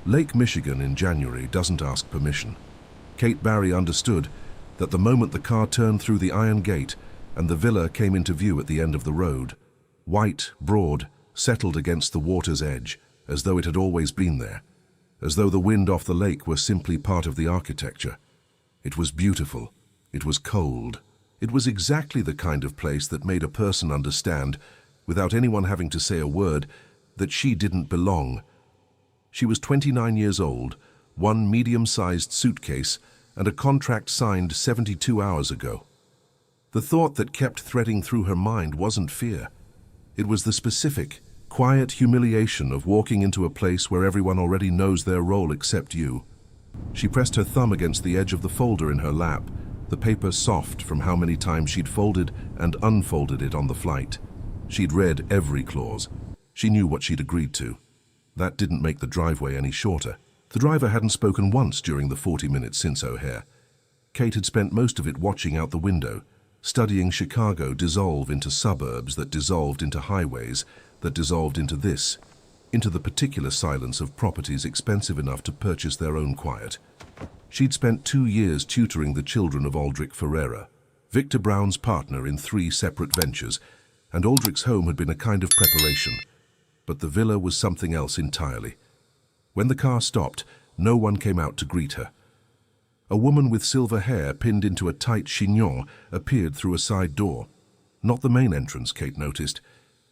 Lake Michigan in January doesn't ask permission. Kate Barry understood that the moment the car turned through the iron gate and the villa came into view at the end of the road, white, broad, settled against the water's edge, as though it had always been there, as though the wind off the lake were simply part of the architecture. It was beautiful. It was cold. It was exactly the kind of place that made a person understand, without anyone having to say a word, that she didn't belong. She was 29 years old, one medium-sized suitcase, and a contract signed 72 hours ago. The thought that kept threading through her mind wasn't fear. It was the specific, quiet humiliation of walking into a place where everyone already knows their role except you. She pressed her thumb against the edge of the folder in her lap, the paper soft from how many times she'd folded and unfolded it on the flight. She'd read every clause. She knew what she'd agreed to. That didn't make the driveway any shorter. The driver hadn't spoken once during the 40 minutes since O'Hare. Kate had spent most of it watching out the window, studying Chicago dissolve into suburbs that dissolved into highways, that dissolved into this, into the particular silence of properties expensive enough to purchase their own quiet. She'd spent 2 years tutoring the children of Aldrich Ferreira, Victor Brown's partner in 3 separate ventures, and Aldrich's home had been a kind of preparation. But the villa was something else entirely. When the car stopped, no one came out to greet her. A woman with silver hair pinned into a tight chignon appeared through a side door, not the main entrance, Kate noticed,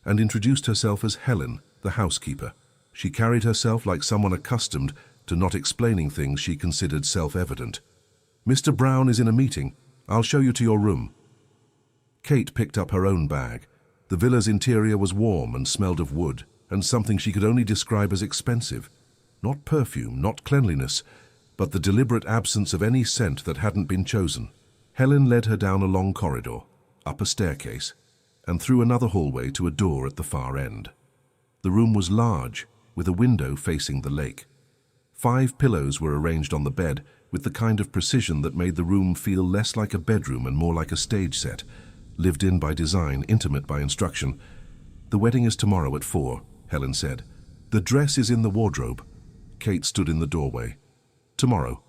and introduced herself as Helen, the housekeeper. She carried herself like someone accustomed to not explaining things she considered self-evident. "Mr. Brown is in a meeting. I'll show you to your room." Kate picked up her own bag. The villa's interior was warm and smelled of wood, and something she could only describe as expensive. Not perfume, not cleanliness, but the deliberate absence of any scent that hadn't been chosen. Helen led her down a long corridor, up a staircase, and through another hallway to a door at the far end. The room was large, with a window facing the lake. 5 pillows were arranged on the bed with the kind of precision that made the room feel less like a bedroom and more like a stage set, lived in by design, intimate by instruction. "The wedding is tomorrow at 4, Helen said. "The dress is in the wardrobe." Kate stood in the doorway. "Tomorrow."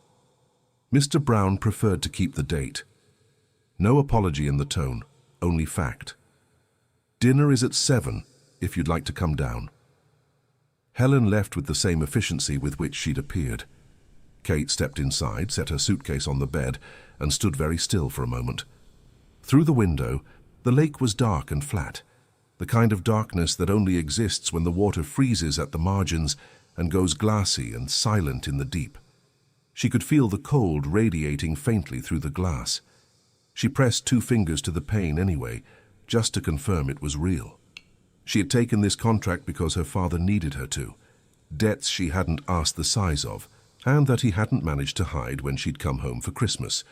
Mr. Brown preferred to keep the date. No apology in the tone, only fact. "Dinner is at 7, if you'd like to come down." Helen left with the same efficiency with which she'd appeared. Kate stepped inside, set her suitcase on the bed, and stood very still for a moment. Through the window, the lake was dark and flat, the kind of darkness that only exists when the water freezes at the margins and goes glassy and silent in the deep. She could feel the cold radiating faintly through the glass. She pressed 2 fingers to the pane anyway, just to confirm it was real. She had taken this contract because her father needed her to. Debts she hadn't asked the size of, and that he hadn't managed to hide when she'd come home for Christmas.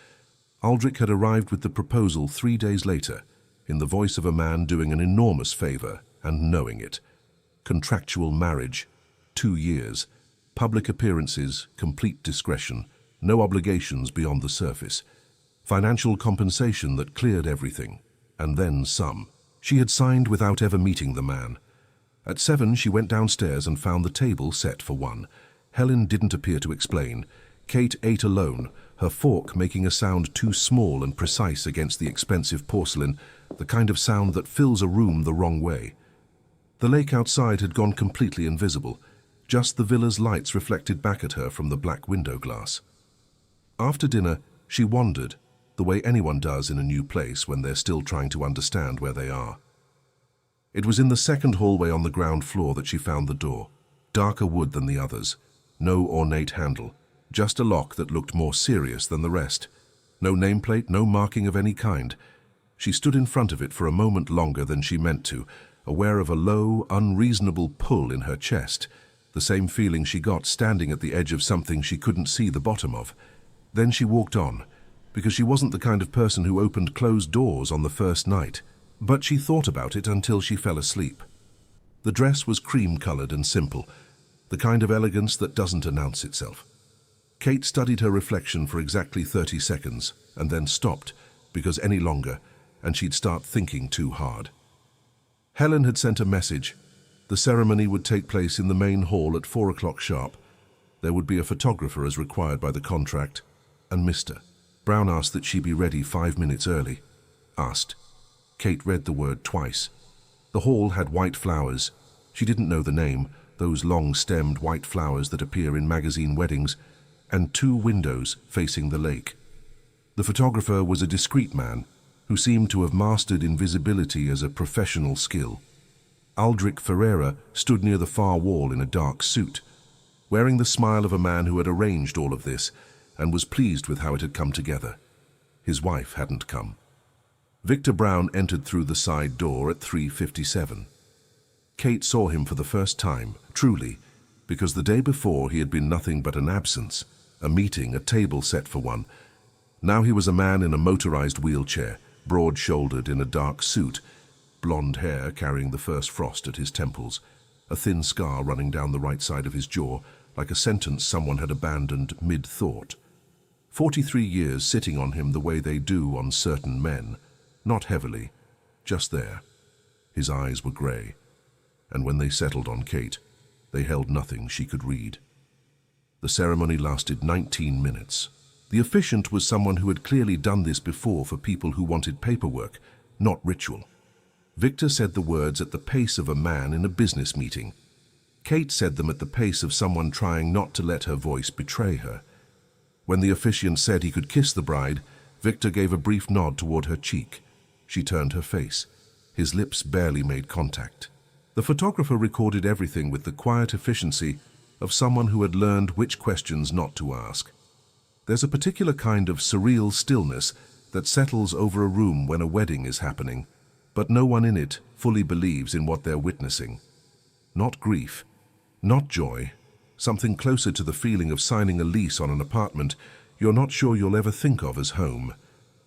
Aldrich had arrived with the proposal 3 days later, in the voice of a man doing an enormous favor and knowing it. Contractual marriage, 2 years, public appearances, complete discretion, no obligations beyond the surface, financial compensation that cleared everything, and then some. She had signed without ever meeting the man. At 7, she went downstairs and found the table set for 1. Helen didn't appear to explain. Kate ate alone, her fork making a sound too small and precise against the expensive porcelain, the kind of sound that fills a room the wrong way. The lake outside had gone completely invisible, just the villa's lights reflected back at her from the black window glass. After dinner, she wandered, the way anyone does in a new place when they're still trying to understand where they are. It was in the second hallway on the ground floor that she found the door, darker wood than the others, no ornate handle, just a lock that looked more serious than the rest. No nameplate, no marking of any kind. She stood in front of it for a moment longer than she meant to, aware of a low, unreasonable pull in her chest, the same feeling she got standing at the edge of something she couldn't see the bottom of. Then she walked on, because she wasn't the kind of person who opened closed doors on the first night, but she thought about it until she fell asleep. The dress was cream-colored and simple, the kind of elegance that doesn't announce itself. Kate studied her reflection for exactly 30 seconds and then stopped, because any longer, and she'd start thinking too hard. Helen had sent a message. The ceremony would take place in the main hall at 4 o'clock sharp. There would be a photographer as required by the contract, and Mr. Brown asked that she be ready 5 minutes early. Asked. Kate read the word twice. The hall had white flowers. She didn't know the name, those long-stemmed white flowers that appear in magazine weddings, and 2 windows facing the lake. The photographer was a discreet man who seemed to have mastered invisibility as a professional skill. Aldrich Ferreira stood near the far wall in a dark suit, wearing the smile of a man who had arranged all of this and was pleased with how it had come together. His wife hadn't come. Victor Brown entered through the side door at 3:57. Kate saw him for the first time, truly, because the day before he had been nothing but an absence, a meeting, a table set for one. Now he was a man in a motorized wheelchair, broad-shouldered in a dark suit, blonde hair carrying the first frost at his temples, a thin scar running down the right side of his jaw, like a sentence someone had abandoned mid-thought. 43 years sitting on him the way they do on certain men, not heavily, just there. His eyes were grey, and when they settled on Kate, they held nothing she could read. The ceremony lasted 19 minutes. The officiant was someone who had clearly done this before for people who wanted paperwork, not ritual. Victor said the words at the pace of a man in a business meeting. Kate said them at the pace of someone trying not to let her voice betray her. When the officiant said he could kiss the bride, Victor gave a brief nod toward her cheek. She turned her face. His lips barely made contact. The photographer recorded everything with the quiet efficiency of someone who had learned which questions not to ask. There's a particular kind of surreal stillness that settles over a room when a wedding is happening, but no one in it fully believes in what they're witnessing. Not grief, not joy, something closer to the feeling of signing a lease on an apartment you're not sure you'll ever think of as home.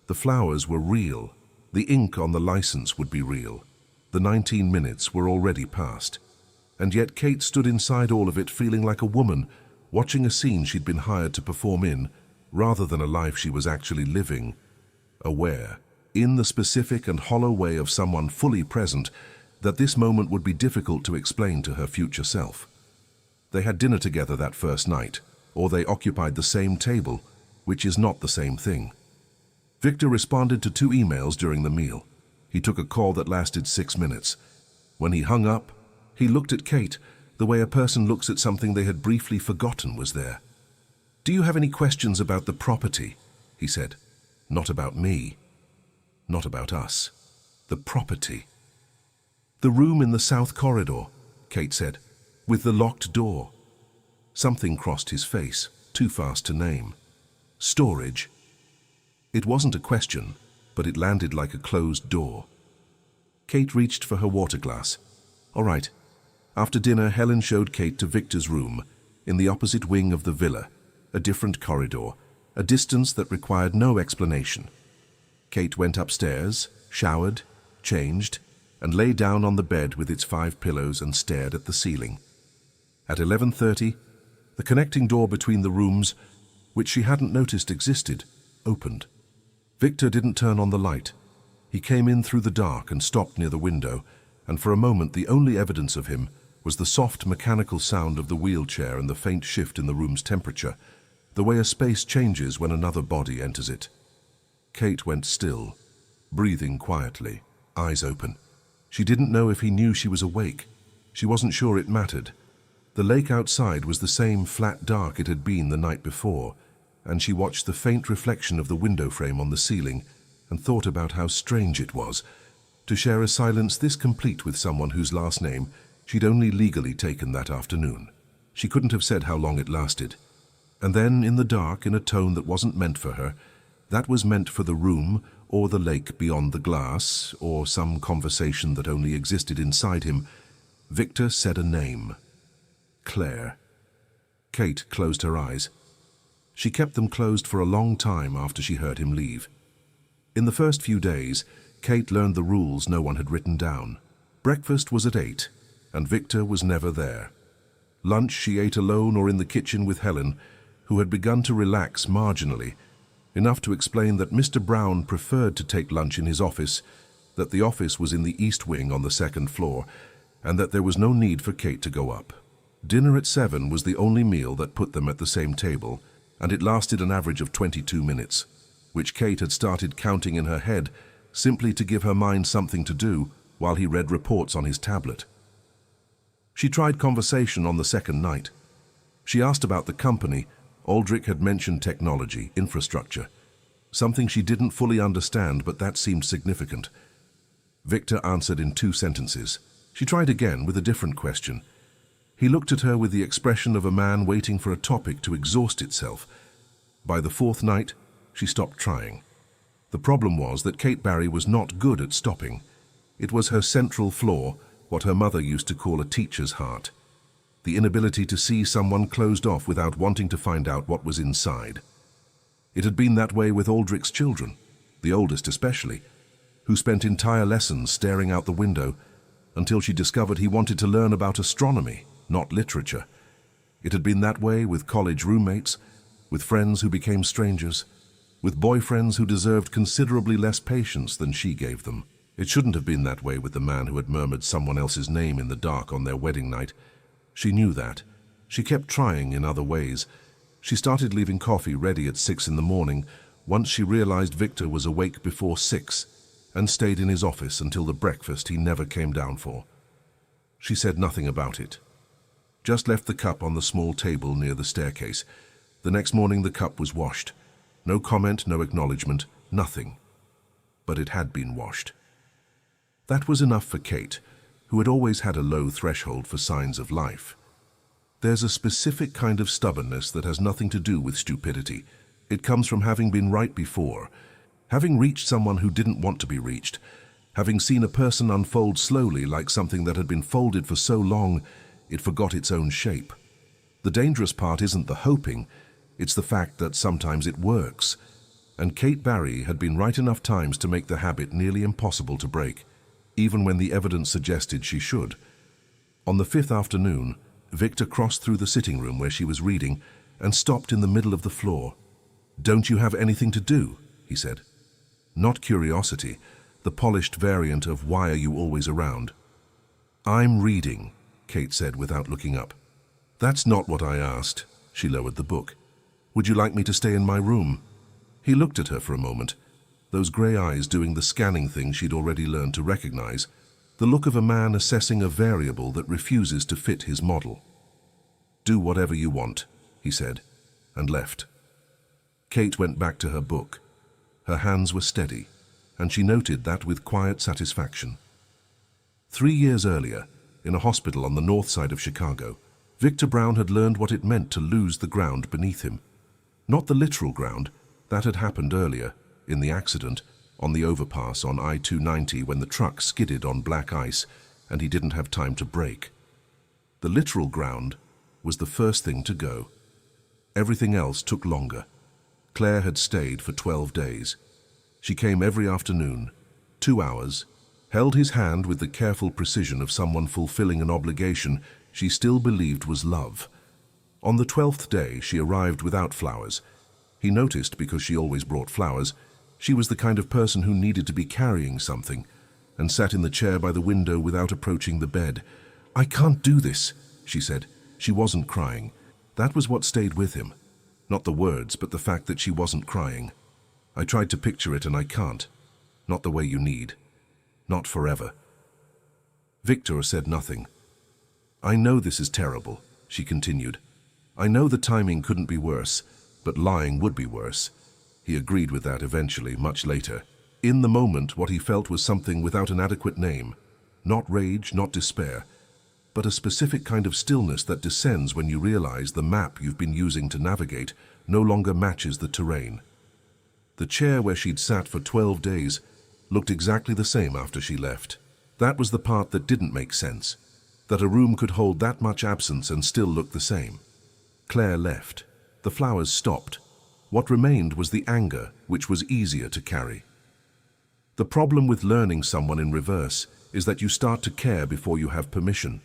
The flowers were real. The ink on the license would be real. The 19 minutes were already past. And yet Kate stood inside all of it feeling like a woman, watching a scene she'd been hired to perform in, rather than a life she was actually living. Aware, in the specific and hollow way of someone fully present, that this moment would be difficult to explain to her future self. They had dinner together that first night, or they occupied the same table, which is not the same thing. Victor responded to 2 emails during the meal. He took a call that lasted 6 minutes. When he hung up, he looked at Kate the way a person looks at something they had briefly forgotten was there. "Do you have any questions about the property?" he said. "Not about me. Not about us. The property." "The room in the south corridor," Kate said, "with the locked door." Something crossed his face, too fast to name. Storage. It wasn't a question, but it landed like a closed door. Kate reached for her water glass. All right. After dinner, Helen showed Kate to Victor's room, in the opposite wing of the villa, a different corridor, a distance that required no explanation. Kate went upstairs, showered, changed, and lay down on the bed with its 5 pillows and stared at the ceiling. At 11:30, the connecting door between the rooms, which she hadn't noticed existed, opened. Victor didn't turn on the light. He came in through the dark and stopped near the window, and for a moment the only evidence of him was the soft mechanical sound of the wheelchair and the faint shift in the room's temperature, the way a space changes when another body enters it. Kate went still, breathing quietly, eyes open. She didn't know if he knew she was awake. She wasn't sure it mattered. The lake outside was the same flat dark it had been the night before, and she watched the faint reflection of the window frame on the ceiling and thought about how strange it was to share a silence this complete with someone whose last name she'd only legally taken that afternoon. She couldn't have said how long it lasted. And then, in the dark, in a tone that wasn't meant for her, that was meant for the room or the lake beyond the glass or some conversation that only existed inside him, Victor said a name. Clare. Kate closed her eyes. She kept them closed for a long time after she heard him leave. In the first few days, Kate learned the rules no one had written down. Breakfast was at 8, and Victor was never there. Lunch she ate alone or in the kitchen with Helen, who had begun to relax marginally, enough to explain that Mr. Brown preferred to take lunch in his office, that the office was in the east wing on the second floor, and that there was no need for Kate to go up. Dinner at 7 was the only meal that put them at the same table, and it lasted an average of 22 minutes, which Kate had started counting in her head simply to give her mind something to do while he read reports on his tablet. She tried conversation on the second night. She asked about the company. Aldrich had mentioned technology, infrastructure, something she didn't fully understand, but that seemed significant. Victor answered in 2 sentences. She tried again with a different question. He looked at her with the expression of a man waiting for a topic to exhaust itself. By the 4th night, she stopped trying. The problem was that Kate Barry was not good at stopping. It was her central flaw, what her mother used to call a teacher's heart. The inability to see someone closed off without wanting to find out what was inside. It had been that way with Aldrich's children, the oldest especially, who spent entire lessons staring out the window until she discovered he wanted to learn about astronomy, not literature. It had been that way with college roommates, with friends who became strangers, with boyfriends who deserved considerably less patience than she gave them. It shouldn't have been that way with the man who had murmured someone else's name in the dark on their wedding night. She knew that. She kept trying in other ways. She started leaving coffee ready at 6 in the morning once she realized Victor was awake before 6 and stayed in his office until the breakfast he never came down for. She said nothing about it. Just left the cup on the small table near the staircase. The next morning the cup was washed. No comment, no acknowledgement, nothing. But it had been washed. That was enough for Kate, who had always had a low threshold for signs of life. There's a specific kind of stubbornness that has nothing to do with stupidity. It comes from having been right before, having reached someone who didn't want to be reached, having seen a person unfold slowly like something that had been folded for so long it forgot its own shape. The dangerous part isn't the hoping, it's the fact that sometimes it works. And Kate Barry had been right enough times to make the habit nearly impossible to break, even when the evidence suggested she should. On the 5th afternoon, Victor crossed through the sitting room where she was reading and stopped in the middle of the floor. "Don't you have anything to do?" he said. Not curiosity, the polished variant of "why are you always around?" "I'm reading," Kate said without looking up. "That's not what I asked." She lowered the book. "Would you like me to stay in my room?" He looked at her for a moment, those grey eyes doing the scanning thing she'd already learned to recognize, the look of a man assessing a variable that refuses to fit his model. "Do whatever you want," he said, and left. Kate went back to her book. Her hands were steady, and she noted that with quiet satisfaction. 3 years earlier, in a hospital on the north side of Chicago, Victor Brown had learned what it meant to lose the ground beneath him. Not the literal ground, that had happened earlier, in the accident, on the overpass on I-290 when the truck skidded on black ice and he didn't have time to brake. The literal ground was the first thing to go. Everything else took longer. Claire had stayed for 12 days. She came every afternoon, 2 hours, held his hand with the careful precision of someone fulfilling an obligation she still believed was love. On the 12th day, she arrived without flowers. He noticed because she always brought flowers. She was the kind of person who needed to be carrying something, and sat in the chair by the window without approaching the bed. "I can't do this," she said. She wasn't crying. That was what stayed with him. Not the words, but the fact that she wasn't crying. "I tried to picture it and I can't. Not the way you need. Not forever." Victor said nothing. "I know this is terrible," she continued. "I know the timing couldn't be worse, but lying would be worse." He agreed with that eventually, much later. In the moment, what he felt was something without an adequate name. Not rage, not despair, but a specific kind of stillness that descends when you realize the map you've been using to navigate no longer matches the terrain. The chair where she'd sat for 12 days looked exactly the same after she left. That was the part that didn't make sense, that a room could hold that much absence and still look the same. Claire left. The flowers stopped. What remained was the anger, which was easier to carry. The problem with learning someone in reverse is that you start to care before you have permission.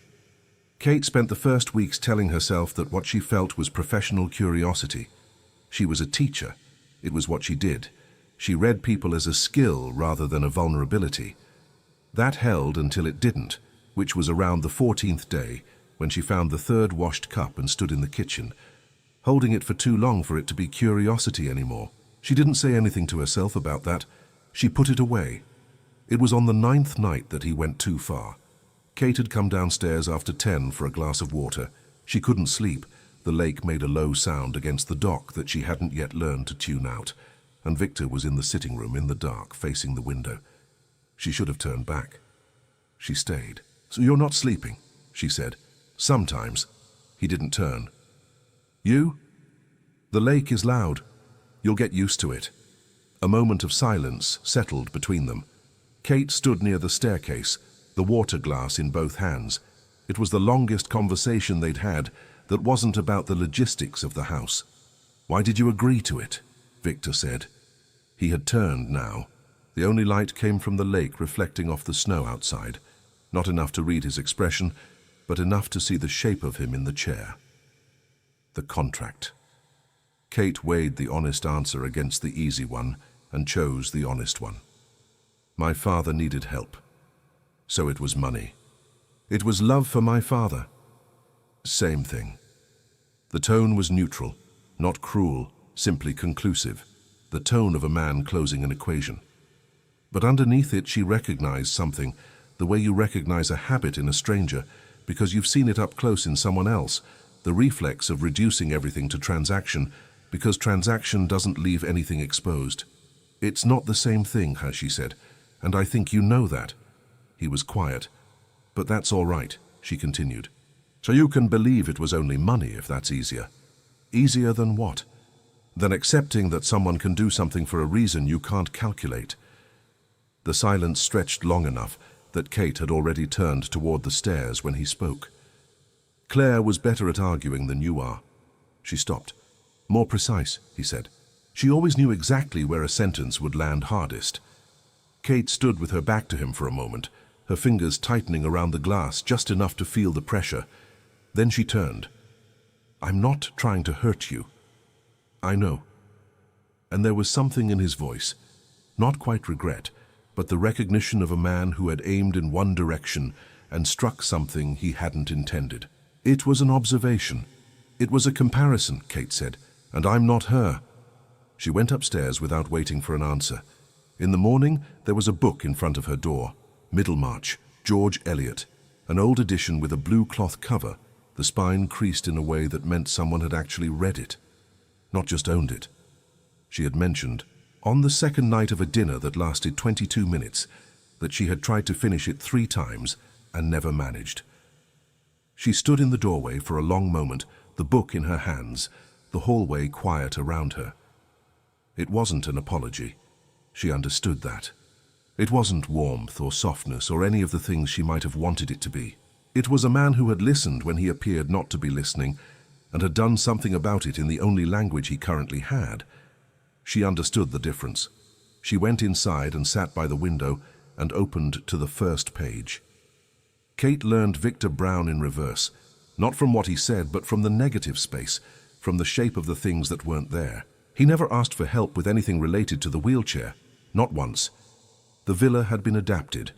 Kate spent the first weeks telling herself that what she felt was professional curiosity. She was a teacher. It was what she did. She read people as a skill rather than a vulnerability. That held until it didn't, which was around the 14th day, when she found the third washed cup and stood in the kitchen, holding it for too long for it to be curiosity anymore. She didn't say anything to herself about that. She put it away. It was on the 9th night that he went too far. Kate had come downstairs after 10 for a glass of water. She couldn't sleep. The lake made a low sound against the dock that she hadn't yet learned to tune out, and Victor was in the sitting room in the dark, facing the window. She should have turned back. She stayed. "So you're not sleeping?" she said. "Sometimes." He didn't turn. "You?" "The lake is loud. You'll get used to it." A moment of silence settled between them. Kate stood near the staircase, the water glass in both hands. It was the longest conversation they'd had that wasn't about the logistics of the house. "Why did you agree to it?" Victor said. He had turned now. The only light came from the lake reflecting off the snow outside. Not enough to read his expression, but enough to see the shape of him in the chair. The contract. Kate weighed the honest answer against the easy one and chose the honest one. My father needed help. So it was money. It was love for my father. Same thing. The tone was neutral, not cruel, simply conclusive. The tone of a man closing an equation. But underneath it she recognized something, the way you recognize a habit in a stranger, because you've seen it up close in someone else, the reflex of reducing everything to transaction, because transaction doesn't leave anything exposed. "It's not the same thing," she said, "and I think you know that." He was quiet. "But that's all right," she continued. "So you can believe it was only money if that's easier." "Easier than what?" "Than accepting that someone can do something for a reason you can't calculate." The silence stretched long enough that Kate had already turned toward the stairs when he spoke. "Claire was better at arguing than you are." She stopped. "More precise," he said. She always knew exactly where a sentence would land hardest. Kate stood with her back to him for a moment, her fingers tightening around the glass just enough to feel the pressure. Then she turned. "I'm not trying to hurt you." "I know." And there was something in his voice, not quite regret, but the recognition of a man who had aimed in one direction and struck something he hadn't intended. "It was an observation. It was a comparison," Kate said, "and I'm not her." She went upstairs without waiting for an answer. In the morning, there was a book in front of her door, Middlemarch, George Eliot, an old edition with a blue cloth cover, the spine creased in a way that meant someone had actually read it, not just owned it. She had mentioned, on the second night of a dinner that lasted 22 minutes, that she had tried to finish it 3 times and never managed. She stood in the doorway for a long moment, the book in her hands, the hallway quiet around her. It wasn't an apology. She understood that. It wasn't warmth or softness or any of the things she might have wanted it to be. It was a man who had listened when he appeared not to be listening and had done something about it in the only language he currently had. She understood the difference. She went inside and sat by the window and opened to the first page. Kate learned Victor Brown in reverse, not from what he said, but from the negative space, from the shape of the things that weren't there. He never asked for help with anything related to the wheelchair, not once. The villa had been adapted,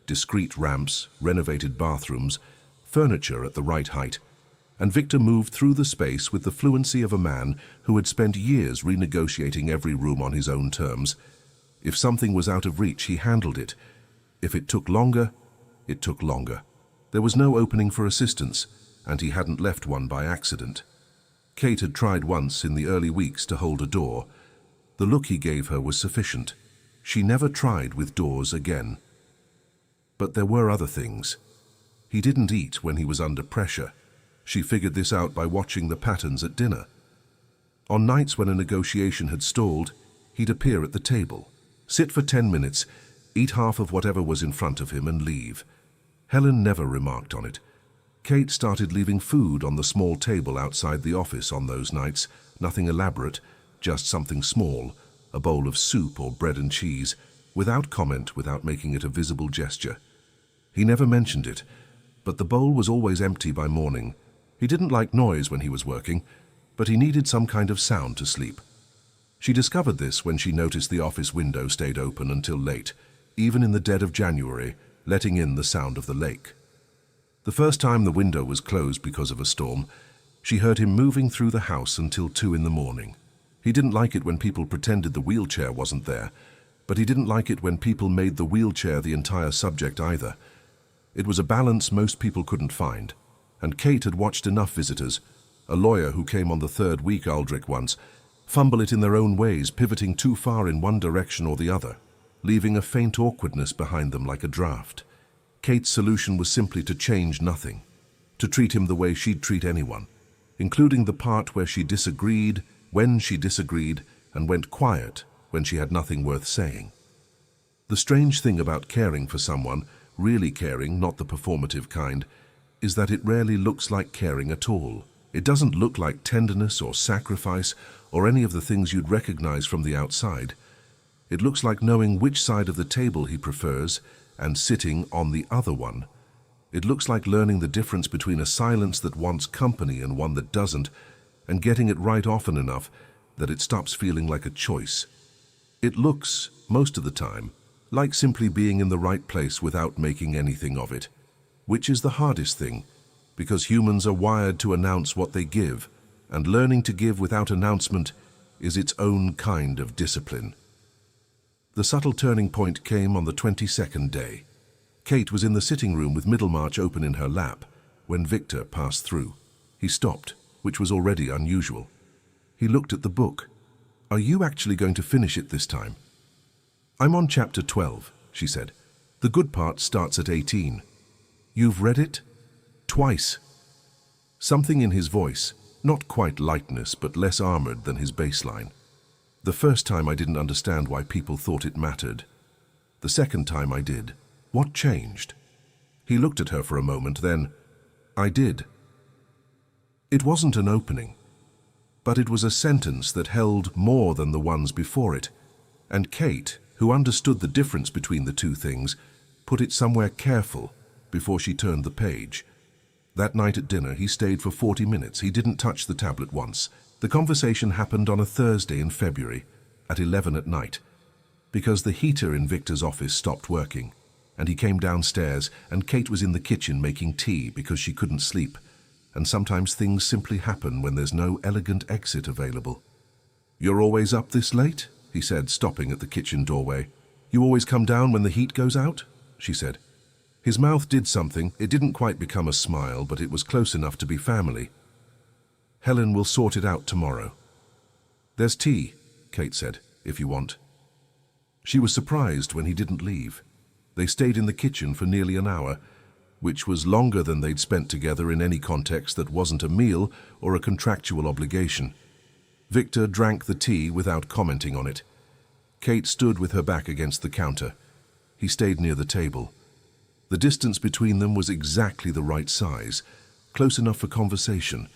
discreet ramps, renovated bathrooms, furniture at the right height, and Victor moved through the space with the fluency of a man who had spent years renegotiating every room on his own terms. If something was out of reach, he handled it. If it took longer, it took longer. There was no opening for assistance, and he hadn't left one by accident. Kate had tried once in the early weeks to hold a door. The look he gave her was sufficient. She never tried with doors again. But there were other things. He didn't eat when he was under pressure. She figured this out by watching the patterns at dinner. On nights when a negotiation had stalled, he'd appear at the table, sit for 10 minutes, eat half of whatever was in front of him and leave. Helen never remarked on it. Kate started leaving food on the small table outside the office on those nights, nothing elaborate, just something small, a bowl of soup or bread and cheese, without comment, without making it a visible gesture. He never mentioned it, but the bowl was always empty by morning. He didn't like noise when he was working, but he needed some kind of sound to sleep. She discovered this when she noticed the office window stayed open until late, even in the dead of January, letting in the sound of the lake. The first time the window was closed because of a storm, she heard him moving through the house until 2 in the morning. He didn't like it when people pretended the wheelchair wasn't there, but he didn't like it when people made the wheelchair the entire subject either. It was a balance most people couldn't find, and Kate had watched enough visitors, a lawyer who came on the 3rd week Aldrich once, fumble it in their own ways, pivoting too far in one direction or the other, leaving a faint awkwardness behind them like a draft. Kate's solution was simply to change nothing, to treat him the way she'd treat anyone, including the part where she disagreed, when she disagreed, and went quiet when she had nothing worth saying. The strange thing about caring for someone, really caring, not the performative kind, is that it rarely looks like caring at all. It doesn't look like tenderness or sacrifice or any of the things you'd recognize from the outside. It looks like knowing which side of the table he prefers and sitting on the other one. It looks like learning the difference between a silence that wants company and one that doesn't, and getting it right often enough that it stops feeling like a choice. It looks, most of the time, like simply being in the right place without making anything of it, which is the hardest thing, because humans are wired to announce what they give, and learning to give without announcement is its own kind of discipline. The subtle turning point came on the 22nd day. Kate was in the sitting room with Middlemarch open in her lap when Victor passed through. He stopped, which was already unusual. He looked at the book. "Are you actually going to finish it this time?" "I'm on chapter 12, she said. "The good part starts at 18. "You've read it?" "Twice." Something in his voice, not quite lightness but less armored than his baseline. "The first time I didn't understand why people thought it mattered. The second time I did. What changed?" He looked at her for a moment, then, "I did." It wasn't an opening, but it was a sentence that held more than the ones before it, and Kate, who understood the difference between the two things, put it somewhere careful before she turned the page. That night at dinner, he stayed for 40 minutes. He didn't touch the tablet once. The conversation happened on a Thursday in February at 11 at night, because the heater in Victor's office stopped working, and he came downstairs, and Kate was in the kitchen making tea because she couldn't sleep, and sometimes things simply happen when there's no elegant exit available. "You're always up this late?" he said, stopping at the kitchen doorway. "You always come down when the heat goes out?" she said. His mouth did something. It didn't quite become a smile, but it was close enough to be family. "Helen will sort it out tomorrow." "There's tea," Kate said, "if you want." She was surprised when he didn't leave. They stayed in the kitchen for nearly an hour, which was longer than they'd spent together in any context that wasn't a meal or a contractual obligation. Victor drank the tea without commenting on it. Kate stood with her back against the counter. He stayed near the table. The distance between them was exactly the right size, close enough for conversation,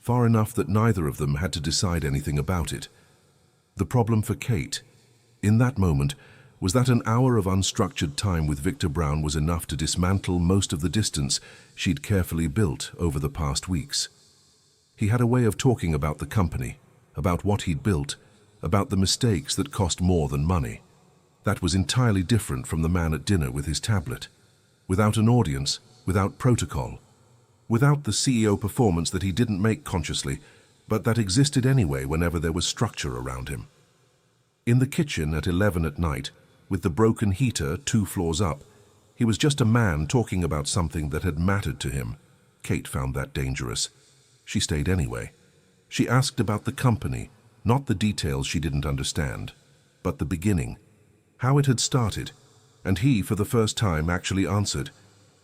far enough that neither of them had to decide anything about it. The problem for Kate, in that moment, was that an hour of unstructured time with Victor Brown was enough to dismantle most of the distance she'd carefully built over the past weeks. He had a way of talking about the company, about what he'd built, about the mistakes that cost more than money. That was entirely different from the man at dinner with his tablet. Without an audience, without protocol, without the CEO performance that he didn't make consciously, but that existed anyway whenever there was structure around him. In the kitchen at 11 at night, with the broken heater 2 floors up, he was just a man talking about something that had mattered to him. Kate found that dangerous. She stayed anyway. She asked about the company, not the details she didn't understand, but the beginning, how it had started, and he, for the first time, actually answered.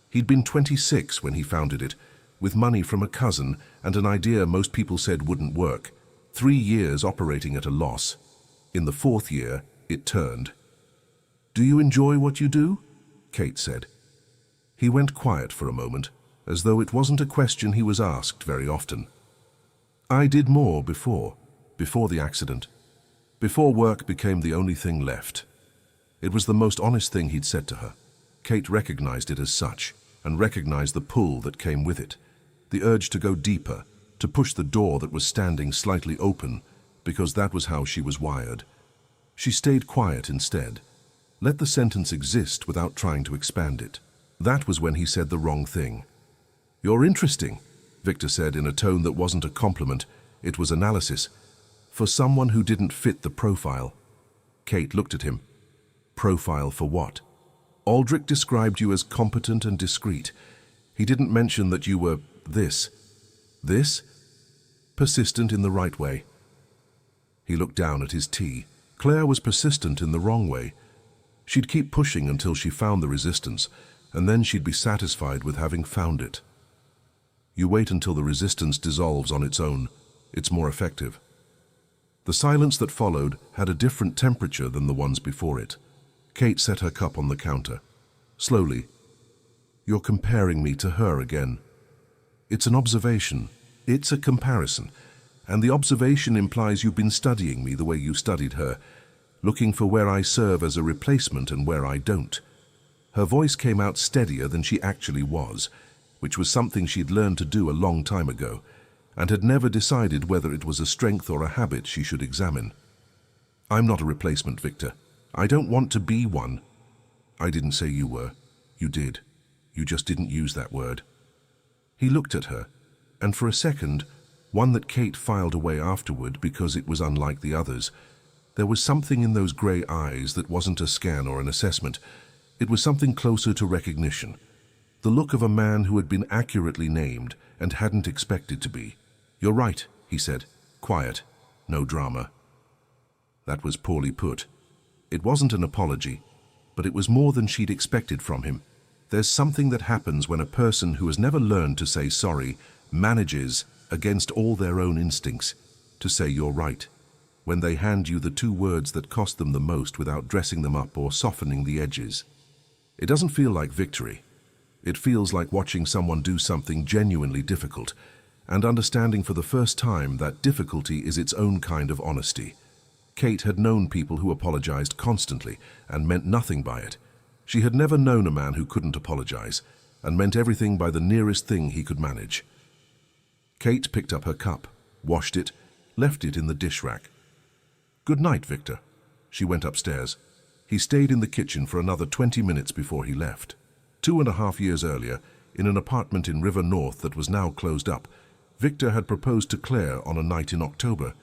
He'd been 26 when he founded it, with money from a cousin and an idea most people said wouldn't work. 3 years operating at a loss. In the 4th year, it turned. "Do you enjoy what you do?" Kate said. He went quiet for a moment, as though it wasn't a question he was asked very often. "I did more before the accident. Before work became the only thing left." It was the most honest thing he'd said to her. Kate recognized it as such, and recognized the pull that came with it, the urge to go deeper, to push the door that was standing slightly open, because that was how she was wired. She stayed quiet instead. Let the sentence exist without trying to expand it. That was when he said the wrong thing. "You're interesting," Victor said in a tone that wasn't a compliment, it was analysis. "For someone who didn't fit the profile." Kate looked at him. "Profile for what?" "Aldrich described you as competent and discreet. He didn't mention that you were this." "This?" "Persistent in the right way." He looked down at his tea. Claire was persistent in the wrong way. She'd keep pushing until she found the resistance, and then she'd be satisfied with having found it. You wait until the resistance dissolves on its own. It's more effective. The silence that followed had a different temperature than the ones before it. Kate set her cup on the counter. Slowly, "You're comparing me to her again." "It's an observation. It's a comparison. And the observation implies you've been studying me the way you studied her, looking for where I serve as a replacement and where I don't." Her voice came out steadier than she actually was, which was something she'd learned to do a long time ago, and had never decided whether it was a strength or a habit she should examine. "I'm not a replacement, Victor. I don't want to be one." "I didn't say you were. You did. You just didn't use that word." He looked at her, and for a second, one that Kate filed away afterward because it was unlike the others, there was something in those grey eyes that wasn't a scan or an assessment. It was something closer to recognition. The look of a man who had been accurately named and hadn't expected to be. "You're right," he said. "Quiet. No drama." That was poorly put. It wasn't an apology, but it was more than she'd expected from him. There's something that happens when a person who has never learned to say sorry manages, against all their own instincts, to say you're right, when they hand you the two words that cost them the most without dressing them up or softening the edges. It doesn't feel like victory. It feels like watching someone do something genuinely difficult and understanding for the first time that difficulty is its own kind of honesty. Kate had known people who apologized constantly and meant nothing by it. She had never known a man who couldn't apologize and meant everything by the nearest thing he could manage. Kate picked up her cup, washed it, left it in the dish rack. "Good night, Victor." She went upstairs. He stayed in the kitchen for another 20 minutes before he left. 2.5 years earlier, in an apartment in River North that was now closed up, Victor had proposed to Clare on a night in October.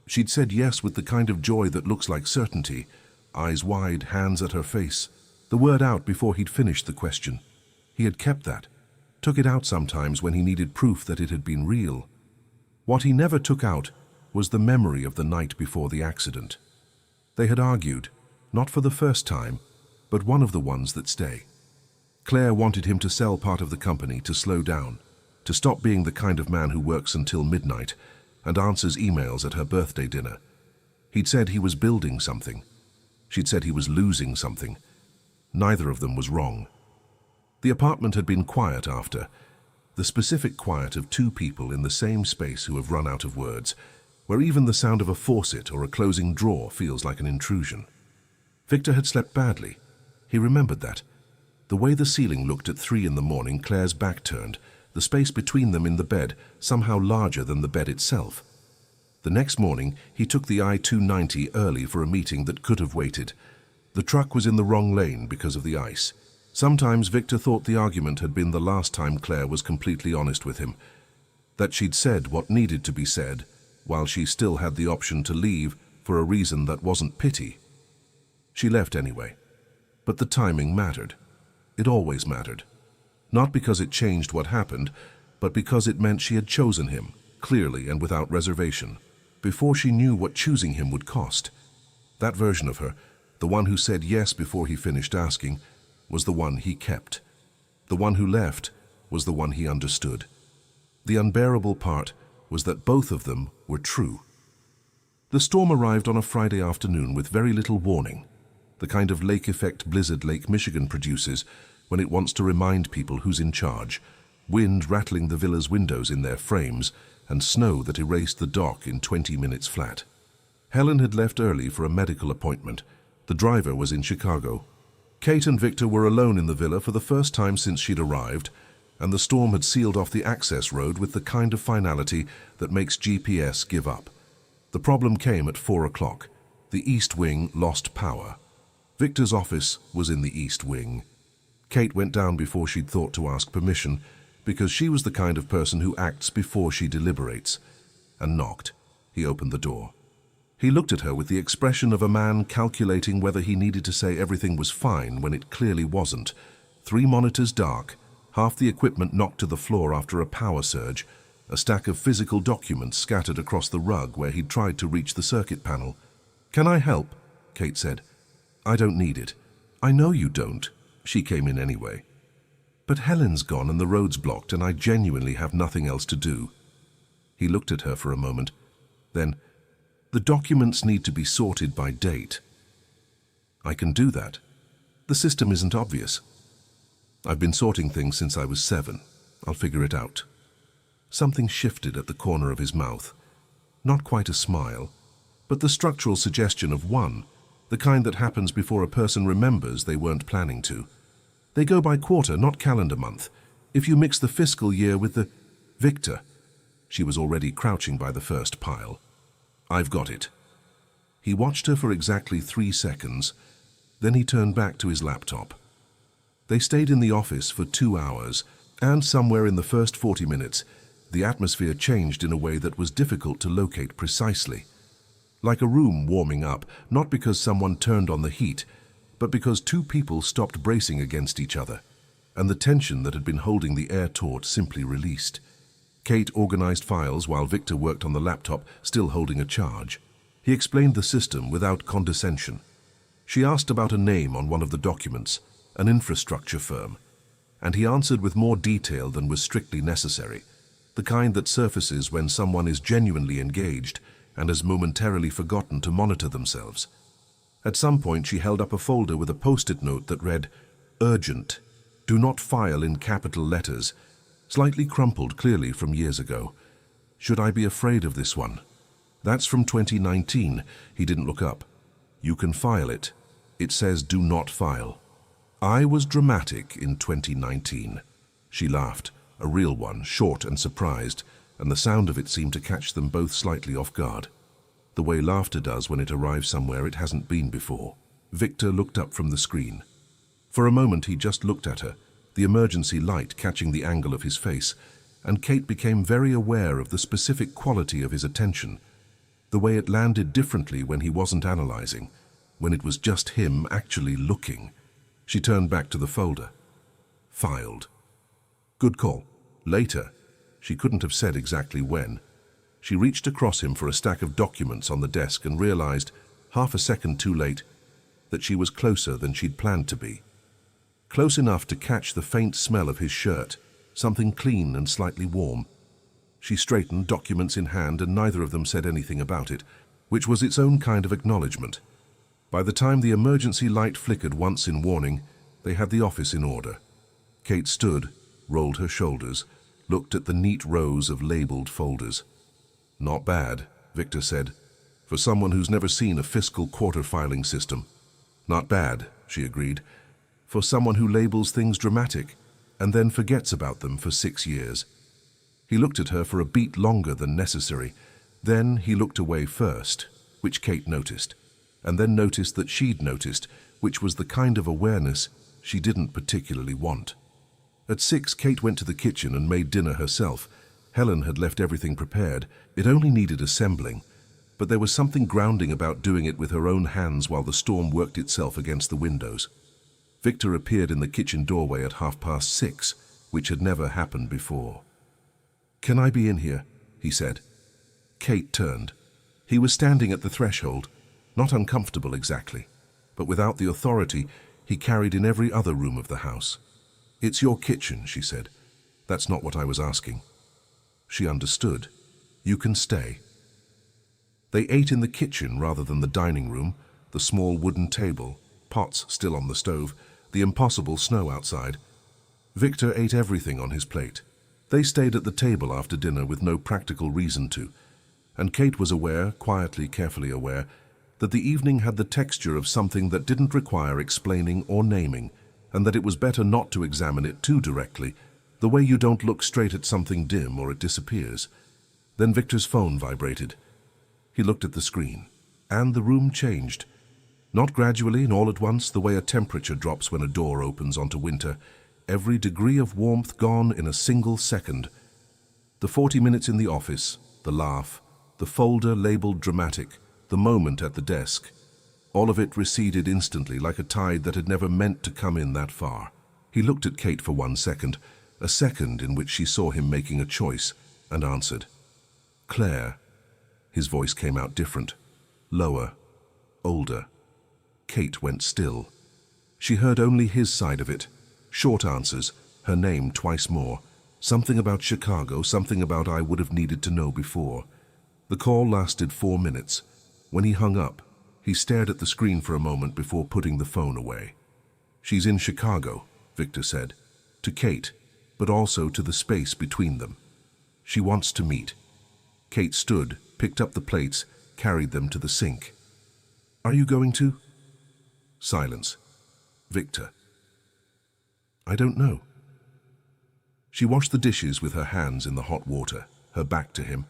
She'd said yes with the kind of joy that looks like certainty, eyes wide, hands at her face, the word out before he'd finished the question. He had kept that, took it out sometimes when he needed proof that it had been real. What he never took out was the memory of the night before the accident. They had argued, not for the first time, but one of the ones that stay. Claire wanted him to sell part of the company, to slow down, to stop being the kind of man who works until midnight and answers emails at her birthday dinner. He'd said he was building something. She'd said he was losing something. Neither of them was wrong. The apartment had been quiet after, the specific quiet of two people in the same space who have run out of words, where even the sound of a faucet or a closing drawer feels like an intrusion. Victor had slept badly. He remembered that. The way the ceiling looked at 3 in the morning, Claire's back turned, the space between them in the bed somehow larger than the bed itself. The next morning, he took the I-290 early for a meeting that could have waited. The truck was in the wrong lane because of the ice. Sometimes Victor thought the argument had been the last time Claire was completely honest with him, that she'd said what needed to be said, while she still had the option to leave for a reason that wasn't pity. She left anyway. But the timing mattered. It always mattered. Not because it changed what happened, but because it meant she had chosen him, clearly and without reservation, before she knew what choosing him would cost. That version of her, the one who said yes before he finished asking, was the one he kept. The one who left was the one he understood. The unbearable part was that both of them were true. The storm arrived on a Friday afternoon with very little warning, the kind of lake effect blizzard Lake Michigan produces when it wants to remind people who's in charge, wind rattling the villa's windows in their frames, and snow that erased the dock in 20 minutes flat. Helen had left early for a medical appointment. The driver was in Chicago. Kate and Victor were alone in the villa for the first time since she'd arrived, and the storm had sealed off the access road with the kind of finality that makes GPS give up. The problem came at 4 o'clock. The East Wing lost power. Victor's office was in the East Wing. Kate went down before she'd thought to ask permission, because she was the kind of person who acts before she deliberates, and knocked. He opened the door. He looked at her with the expression of a man calculating whether he needed to say everything was fine when it clearly wasn't. 3 monitors dark, half the equipment knocked to the floor after a power surge, a stack of physical documents scattered across the rug where he'd tried to reach the circuit panel. "Can I help?" Kate said. "I don't need it." "I know you don't." She came in anyway. "But Helen's gone and the road's blocked and I genuinely have nothing else to do." He looked at her for a moment. Then, "The documents need to be sorted by date." "I can do that. The system isn't obvious. I've been sorting things since I was 7. I'll figure it out." Something shifted at the corner of his mouth. Not quite a smile, but the structural suggestion of one, the kind that happens before a person remembers they weren't planning to. They go by quarter, not calendar month. If you mix the fiscal year with the... Victor. She was already crouching by the first pile. "I've got it." He watched her for exactly 3 seconds. Then he turned back to his laptop. They stayed in the office for 2 hours, and somewhere in the first 40 minutes, the atmosphere changed in a way that was difficult to locate precisely. Like a room warming up, not because someone turned on the heat, but because 2 people stopped bracing against each other, and the tension that had been holding the air taut simply released. Kate organized files while Victor worked on the laptop, still holding a charge. He explained the system without condescension. She asked about a name on one of the documents, an infrastructure firm, and he answered with more detail than was strictly necessary, the kind that surfaces when someone is genuinely engaged and has momentarily forgotten to monitor themselves. At some point she held up a folder with a post-it note that read, "Urgent. Do not file in capital letters," slightly crumpled clearly from years ago. "Should I be afraid of this one?" "That's from 2019. He didn't look up. "You can file it. It says do not file." "I was dramatic in 2019. She laughed, a real one, short and surprised, and the sound of it seemed to catch them both slightly off guard. The way laughter does when it arrives somewhere it hasn't been before. Victor looked up from the screen. For a moment he just looked at her, the emergency light catching the angle of his face, and Kate became very aware of the specific quality of his attention, the way it landed differently when he wasn't analyzing, when it was just him actually looking. She turned back to the folder. Filed. Good call. Later. She couldn't have said exactly when. She reached across him for a stack of documents on the desk and realized, half a second too late, that she was closer than she'd planned to be. Close enough to catch the faint smell of his shirt, something clean and slightly warm. She straightened, documents in hand, and neither of them said anything about it, which was its own kind of acknowledgement. By the time the emergency light flickered once in warning, they had the office in order. Kate stood, rolled her shoulders, looked at the neat rows of labeled folders. "Not bad," Victor said, "for someone who's never seen a fiscal quarter filing system." "Not bad," she agreed, "for someone who labels things dramatic and then forgets about them for 6 years." He looked at her for a beat longer than necessary. Then he looked away first, which Kate noticed, and then noticed that she'd noticed, which was the kind of awareness she didn't particularly want. At 6, Kate went to the kitchen and made dinner herself. Helen had left everything prepared. It only needed assembling, but there was something grounding about doing it with her own hands while the storm worked itself against the windows. Victor appeared in the kitchen doorway at 6:30, which had never happened before. "Can I be in here?" he said. Kate turned. He was standing at the threshold, not uncomfortable exactly, but without the authority he carried in every other room of the house. "It's your kitchen," she said. "That's not what I was asking." She understood. "You can stay." They ate in the kitchen rather than the dining room, the small wooden table, pots still on the stove, the impossible snow outside. Victor ate everything on his plate. They stayed at the table after dinner with no practical reason to, and Kate was aware, quietly, carefully aware, that the evening had the texture of something that didn't require explaining or naming, and that it was better not to examine it too directly, the way you don't look straight at something dim or it disappears. Then Victor's phone vibrated. He looked at the screen, and the room changed. Not gradually and all at once, the way a temperature drops when a door opens onto winter. every degree of warmth gone in a single second. The 40 minutes in the office, the laugh, the folder labeled dramatic, the moment at the desk, all of it receded instantly like a tide that had never meant to come in that far. He looked at Kate for 1 second, a second in which she saw him making a choice, and answered. "Claire." His voice came out different, lower, older. Kate went still. She heard only his side of it. Short answers, her name twice more. Something about Chicago, something about I would have needed to know before. The call lasted 4 minutes. When he hung up, he stared at the screen for a moment before putting the phone away. "She's in Chicago," Victor said, to Kate, but also to the space between them. "She wants to meet." Kate stood, picked up the plates, carried them to the sink. "Are you going to?" Silence. Victor. "I don't know." She washed the dishes with her hands in the hot water, her back to him,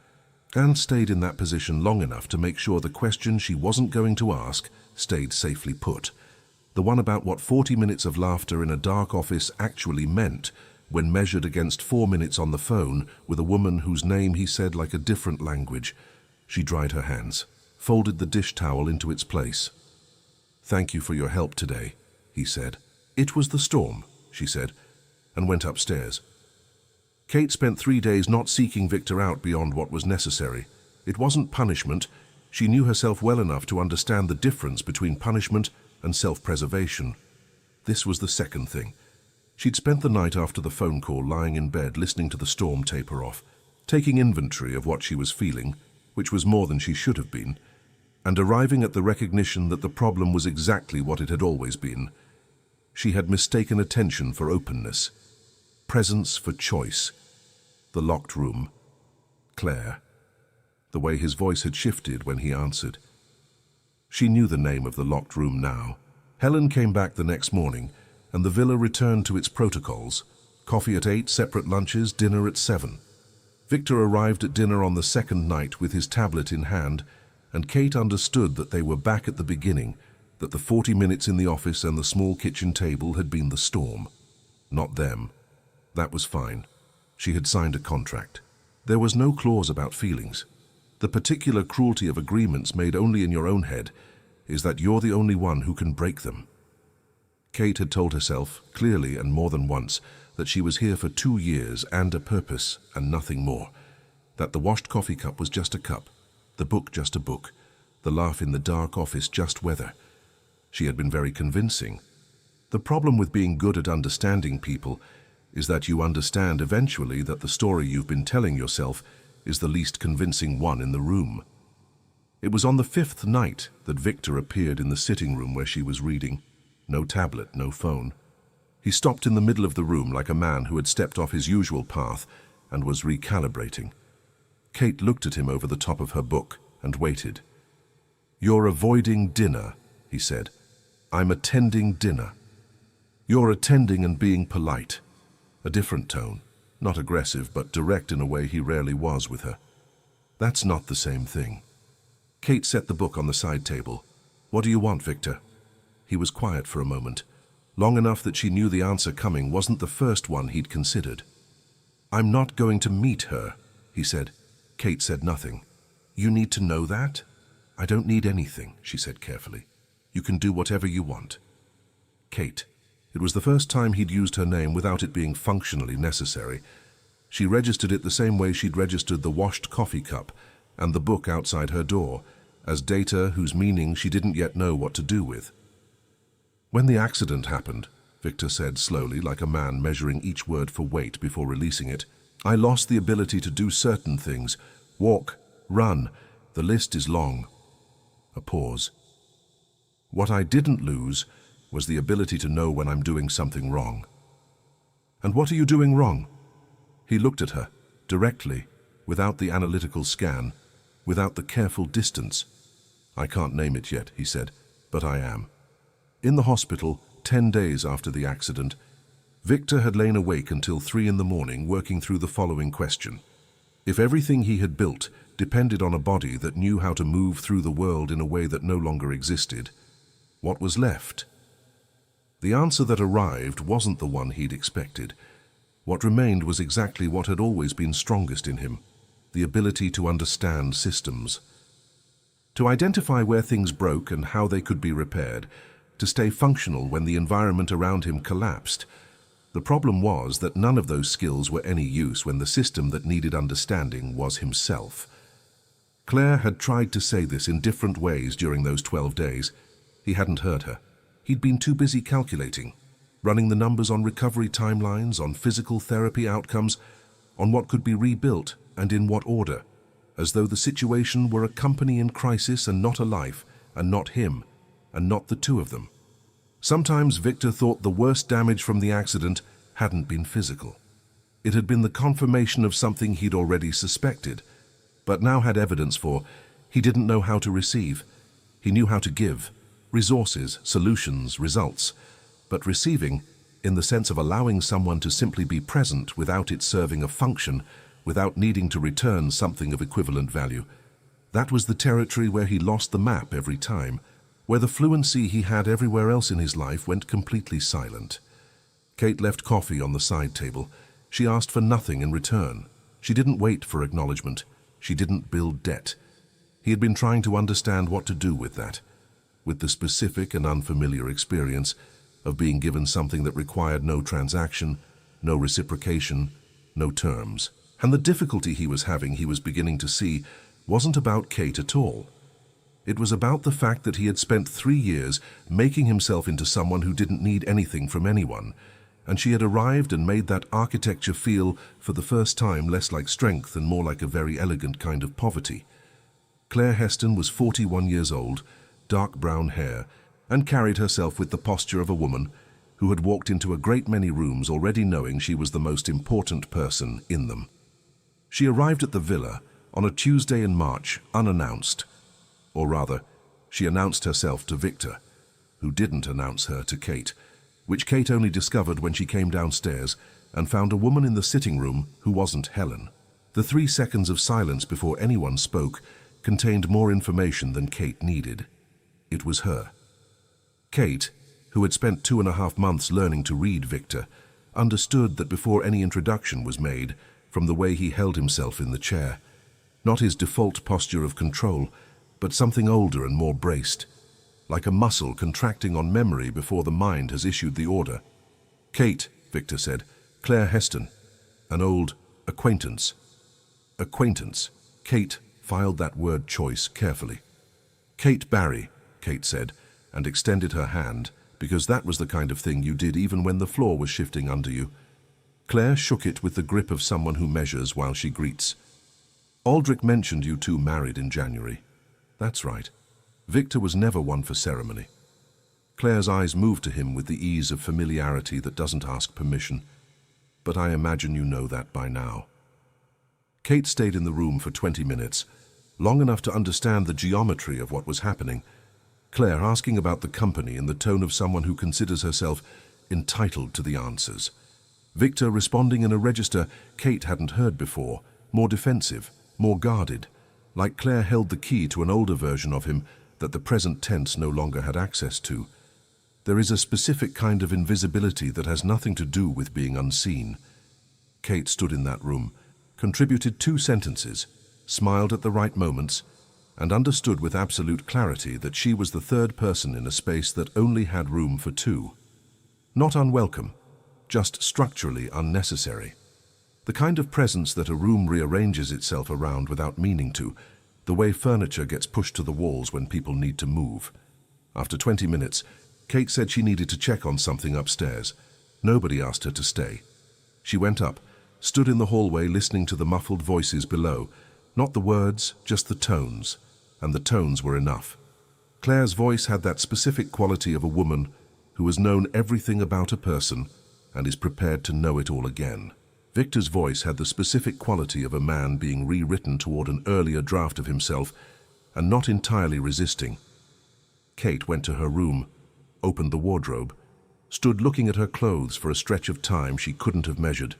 and stayed in that position long enough to make sure the question she wasn't going to ask stayed safely put. The one about what 40 minutes of laughter in a dark office actually meant when measured against 4 minutes on the phone with a woman whose name he said like a different language. She dried her hands, folded the dish towel into its place. "Thank you for your help today," he said. "It was the storm," she said, and went upstairs. Kate spent 3 days not seeking Victor out beyond what was necessary. It wasn't punishment. She knew herself well enough to understand the difference between punishment and self-preservation. This was the second thing. She'd spent the night after the phone call lying in bed listening to the storm taper off, taking inventory of what she was feeling, which was more than she should have been, and arriving at the recognition that the problem was exactly what it had always been. She had mistaken attention for openness, presence for choice. The locked room. Clare. The way his voice had shifted when he answered. She knew the name of the locked room now. Helen came back the next morning, and the villa returned to its protocols. Coffee at 8, separate lunches, dinner at 7. Victor arrived at dinner on the second night with his tablet in hand, and Kate understood that they were back at the beginning, that the 40 minutes in the office and the small kitchen table had been the storm. Not them. That was fine. She had signed a contract. There was no clause about feelings. The particular cruelty of agreements made only in your own head is that you're the only one who can break them. Kate had told herself, clearly and more than once, that she was here for 2 years and a purpose and nothing more. That the washed coffee cup was just a cup, the book just a book, the laugh in the dark office just weather. She had been very convincing. The problem with being good at understanding people is that you understand eventually that the story you've been telling yourself is the least convincing one in the room. It was on the 5th night that Victor appeared in the sitting room where she was reading. No tablet, no phone. He stopped in the middle of the room like a man who had stepped off his usual path and was recalibrating. Kate looked at him over the top of her book and waited. "You're avoiding dinner," he said. "I'm attending dinner." "You're attending and being polite." A different tone, not aggressive, but direct in a way he rarely was with her. "That's not the same thing." Kate set the book on the side table. "What do you want, Victor?" He was quiet for a moment, long enough that she knew the answer coming wasn't the first one he'd considered. "I'm not going to meet her," he said. Kate said nothing. "You need to know that?" "I don't need anything," she said carefully. "You can do whatever you want." Kate. It was the first time he'd used her name without it being functionally necessary. She registered it the same way she'd registered the washed coffee cup and the book outside her door, as data whose meaning she didn't yet know what to do with. "When the accident happened," Victor said slowly, like a man measuring each word for weight before releasing it, "I lost the ability to do certain things. Walk, run. The list is long." A pause. "What I didn't lose was the ability to know when I'm doing something wrong." "And what are you doing wrong?" He looked at her, directly, without the analytical scan, without the careful distance. "I can't name it yet," he said, "but I am." In the hospital, 10 days after the accident, Victor had lain awake until 3 in the morning working through the following question. If everything he had built depended on a body that knew how to move through the world in a way that no longer existed, what was left? The answer that arrived wasn't the one he'd expected. What remained was exactly what had always been strongest in him, the ability to understand systems. To identify where things broke and how they could be repaired, to stay functional when the environment around him collapsed. The problem was that none of those skills were any use when the system that needed understanding was himself. Clare had tried to say this in different ways during those 12 days. He hadn't heard her. He'd been too busy calculating, running the numbers on recovery timelines, on physical therapy outcomes, on what could be rebuilt and in what order, as though the situation were a company in crisis and not a life, and not him, and not the two of them. Sometimes Victor thought the worst damage from the accident hadn't been physical. It had been the confirmation of something he'd already suspected, but now had evidence for. He didn't know how to receive. He knew how to give. Resources, solutions, results. But receiving, in the sense of allowing someone to simply be present without it serving a function, without needing to return something of equivalent value, that was the territory where he lost the map every time, where the fluency he had everywhere else in his life went completely silent. Kate left coffee on the side table. She asked for nothing in return. She didn't wait for acknowledgement. She didn't build debt. He had been trying to understand what to do with that, with the specific and unfamiliar experience of being given something that required no transaction, no reciprocation, no terms. And the difficulty he was having, he was beginning to see, wasn't about Kate at all. It was about the fact that he had spent 3 years making himself into someone who didn't need anything from anyone, and she had arrived and made that architecture feel, for the first time, less like strength and more like a very elegant kind of poverty. Clare Heston was 41 years old, dark brown hair, and carried herself with the posture of a woman who had walked into a great many rooms already knowing she was the most important person in them. She arrived at the villa on a Tuesday in March, unannounced. Or rather, she announced herself to Victor, who didn't announce her to Kate, which Kate only discovered when she came downstairs and found a woman in the sitting room who wasn't Helen. The 3 seconds of silence before anyone spoke contained more information than Kate needed. It was her. Kate, who had spent 2.5 months learning to read Victor, understood that before any introduction was made, from the way he held himself in the chair, not his default posture of control, but something older and more braced, like a muscle contracting on memory before the mind has issued the order. "Kate," Victor said. "Clare Heston. An old acquaintance." Acquaintance. Kate filed that word choice carefully. "Kate Barry," Kate said, and extended her hand, because that was the kind of thing you did even when the floor was shifting under you. Clare shook it with the grip of someone who measures while she greets. "Aldrich mentioned you two married in January." "That's right." Victor was never one for ceremony. Clare's eyes moved to him with the ease of familiarity that doesn't ask permission. "But I imagine you know that by now." Kate stayed in the room for 20 minutes, long enough to understand the geometry of what was happening. Clare asking about the company in the tone of someone who considers herself entitled to the answers. Victor responding in a register Kate hadn't heard before, more defensive, more guarded, like Clare held the key to an older version of him that the present tense no longer had access to. There is a specific kind of invisibility that has nothing to do with being unseen. Kate stood in that room, contributed 2 sentences, smiled at the right moments, and understood with absolute clarity that she was the third person in a space that only had room for 2. Not unwelcome, just structurally unnecessary. The kind of presence that a room rearranges itself around without meaning to, the way furniture gets pushed to the walls when people need to move. After 20 minutes, Kate said she needed to check on something upstairs. Nobody asked her to stay. She went up, stood in the hallway listening to the muffled voices below, not the words, just the tones, and the tones were enough. Clare's voice had that specific quality of a woman who has known everything about a person and is prepared to know it all again. Victor's voice had the specific quality of a man being rewritten toward an earlier draft of himself and not entirely resisting. Kate went to her room, opened the wardrobe, stood looking at her clothes for a stretch of time she couldn't have measured.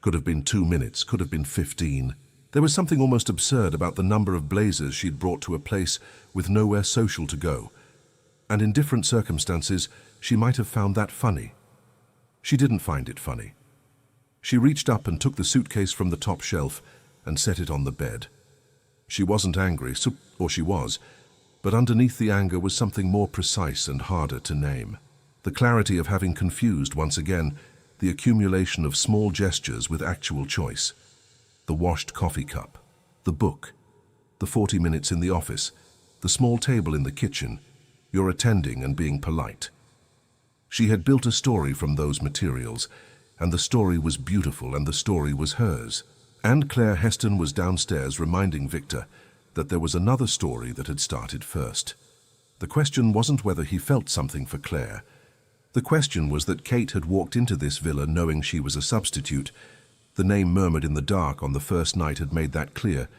Could have been 2 minutes, could have been 15. There was something almost absurd about the number of blazers she'd brought to a place with nowhere social to go. And in different circumstances, she might have found that funny. She didn't find it funny. She reached up and took the suitcase from the top shelf and set it on the bed. She wasn't angry, or she was, but underneath the anger was something more precise and harder to name. The clarity of having confused, once again, the accumulation of small gestures with actual choice. The washed coffee cup, the book, the 40 minutes in the office, the small table in the kitchen, your attending and being polite. She had built a story from those materials, and the story was beautiful and the story was hers. And Clare Heston was downstairs reminding Victor that there was another story that had started first. The question wasn't whether he felt something for Clare. The question was that Kate had walked into this villa knowing she was a substitute. The name murmured in the dark on the first night had made that clear,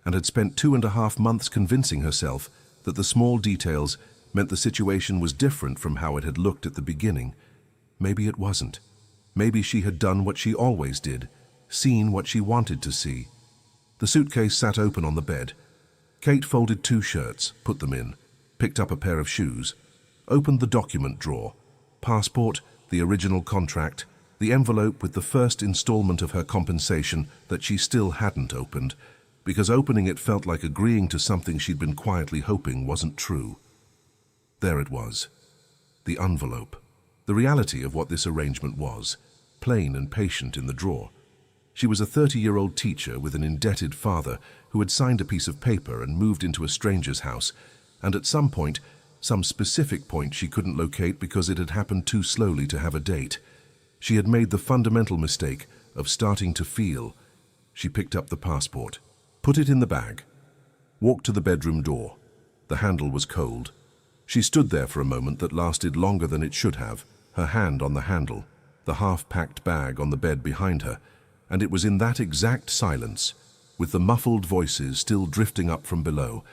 and had spent 2.5 months convincing herself that the small details meant the situation was different from how it had looked at the beginning. Maybe it wasn't. Maybe she had done what she always did, seen what she wanted to see. The suitcase sat open on the bed. Kate folded 2 shirts, put them in, picked up a pair of shoes, opened the document drawer, passport, the original contract, the envelope with the first installment of her compensation that she still hadn't opened, because opening it felt like agreeing to something she'd been quietly hoping wasn't true. There it was, the envelope, the reality of what this arrangement was, plain and patient in the drawer. She was a 30-year-old teacher with an indebted father who had signed a piece of paper and moved into a stranger's house, and at some point, some specific point she couldn't locate because it had happened too slowly to have a date, she had made the fundamental mistake of starting to feel. She picked up the passport, put it in the bag, walked to the bedroom door. The handle was cold. She stood there for a moment that lasted longer than it should have, her hand on the handle, the half-packed bag on the bed behind her, and it was in that exact silence, with the muffled voices still drifting up from below,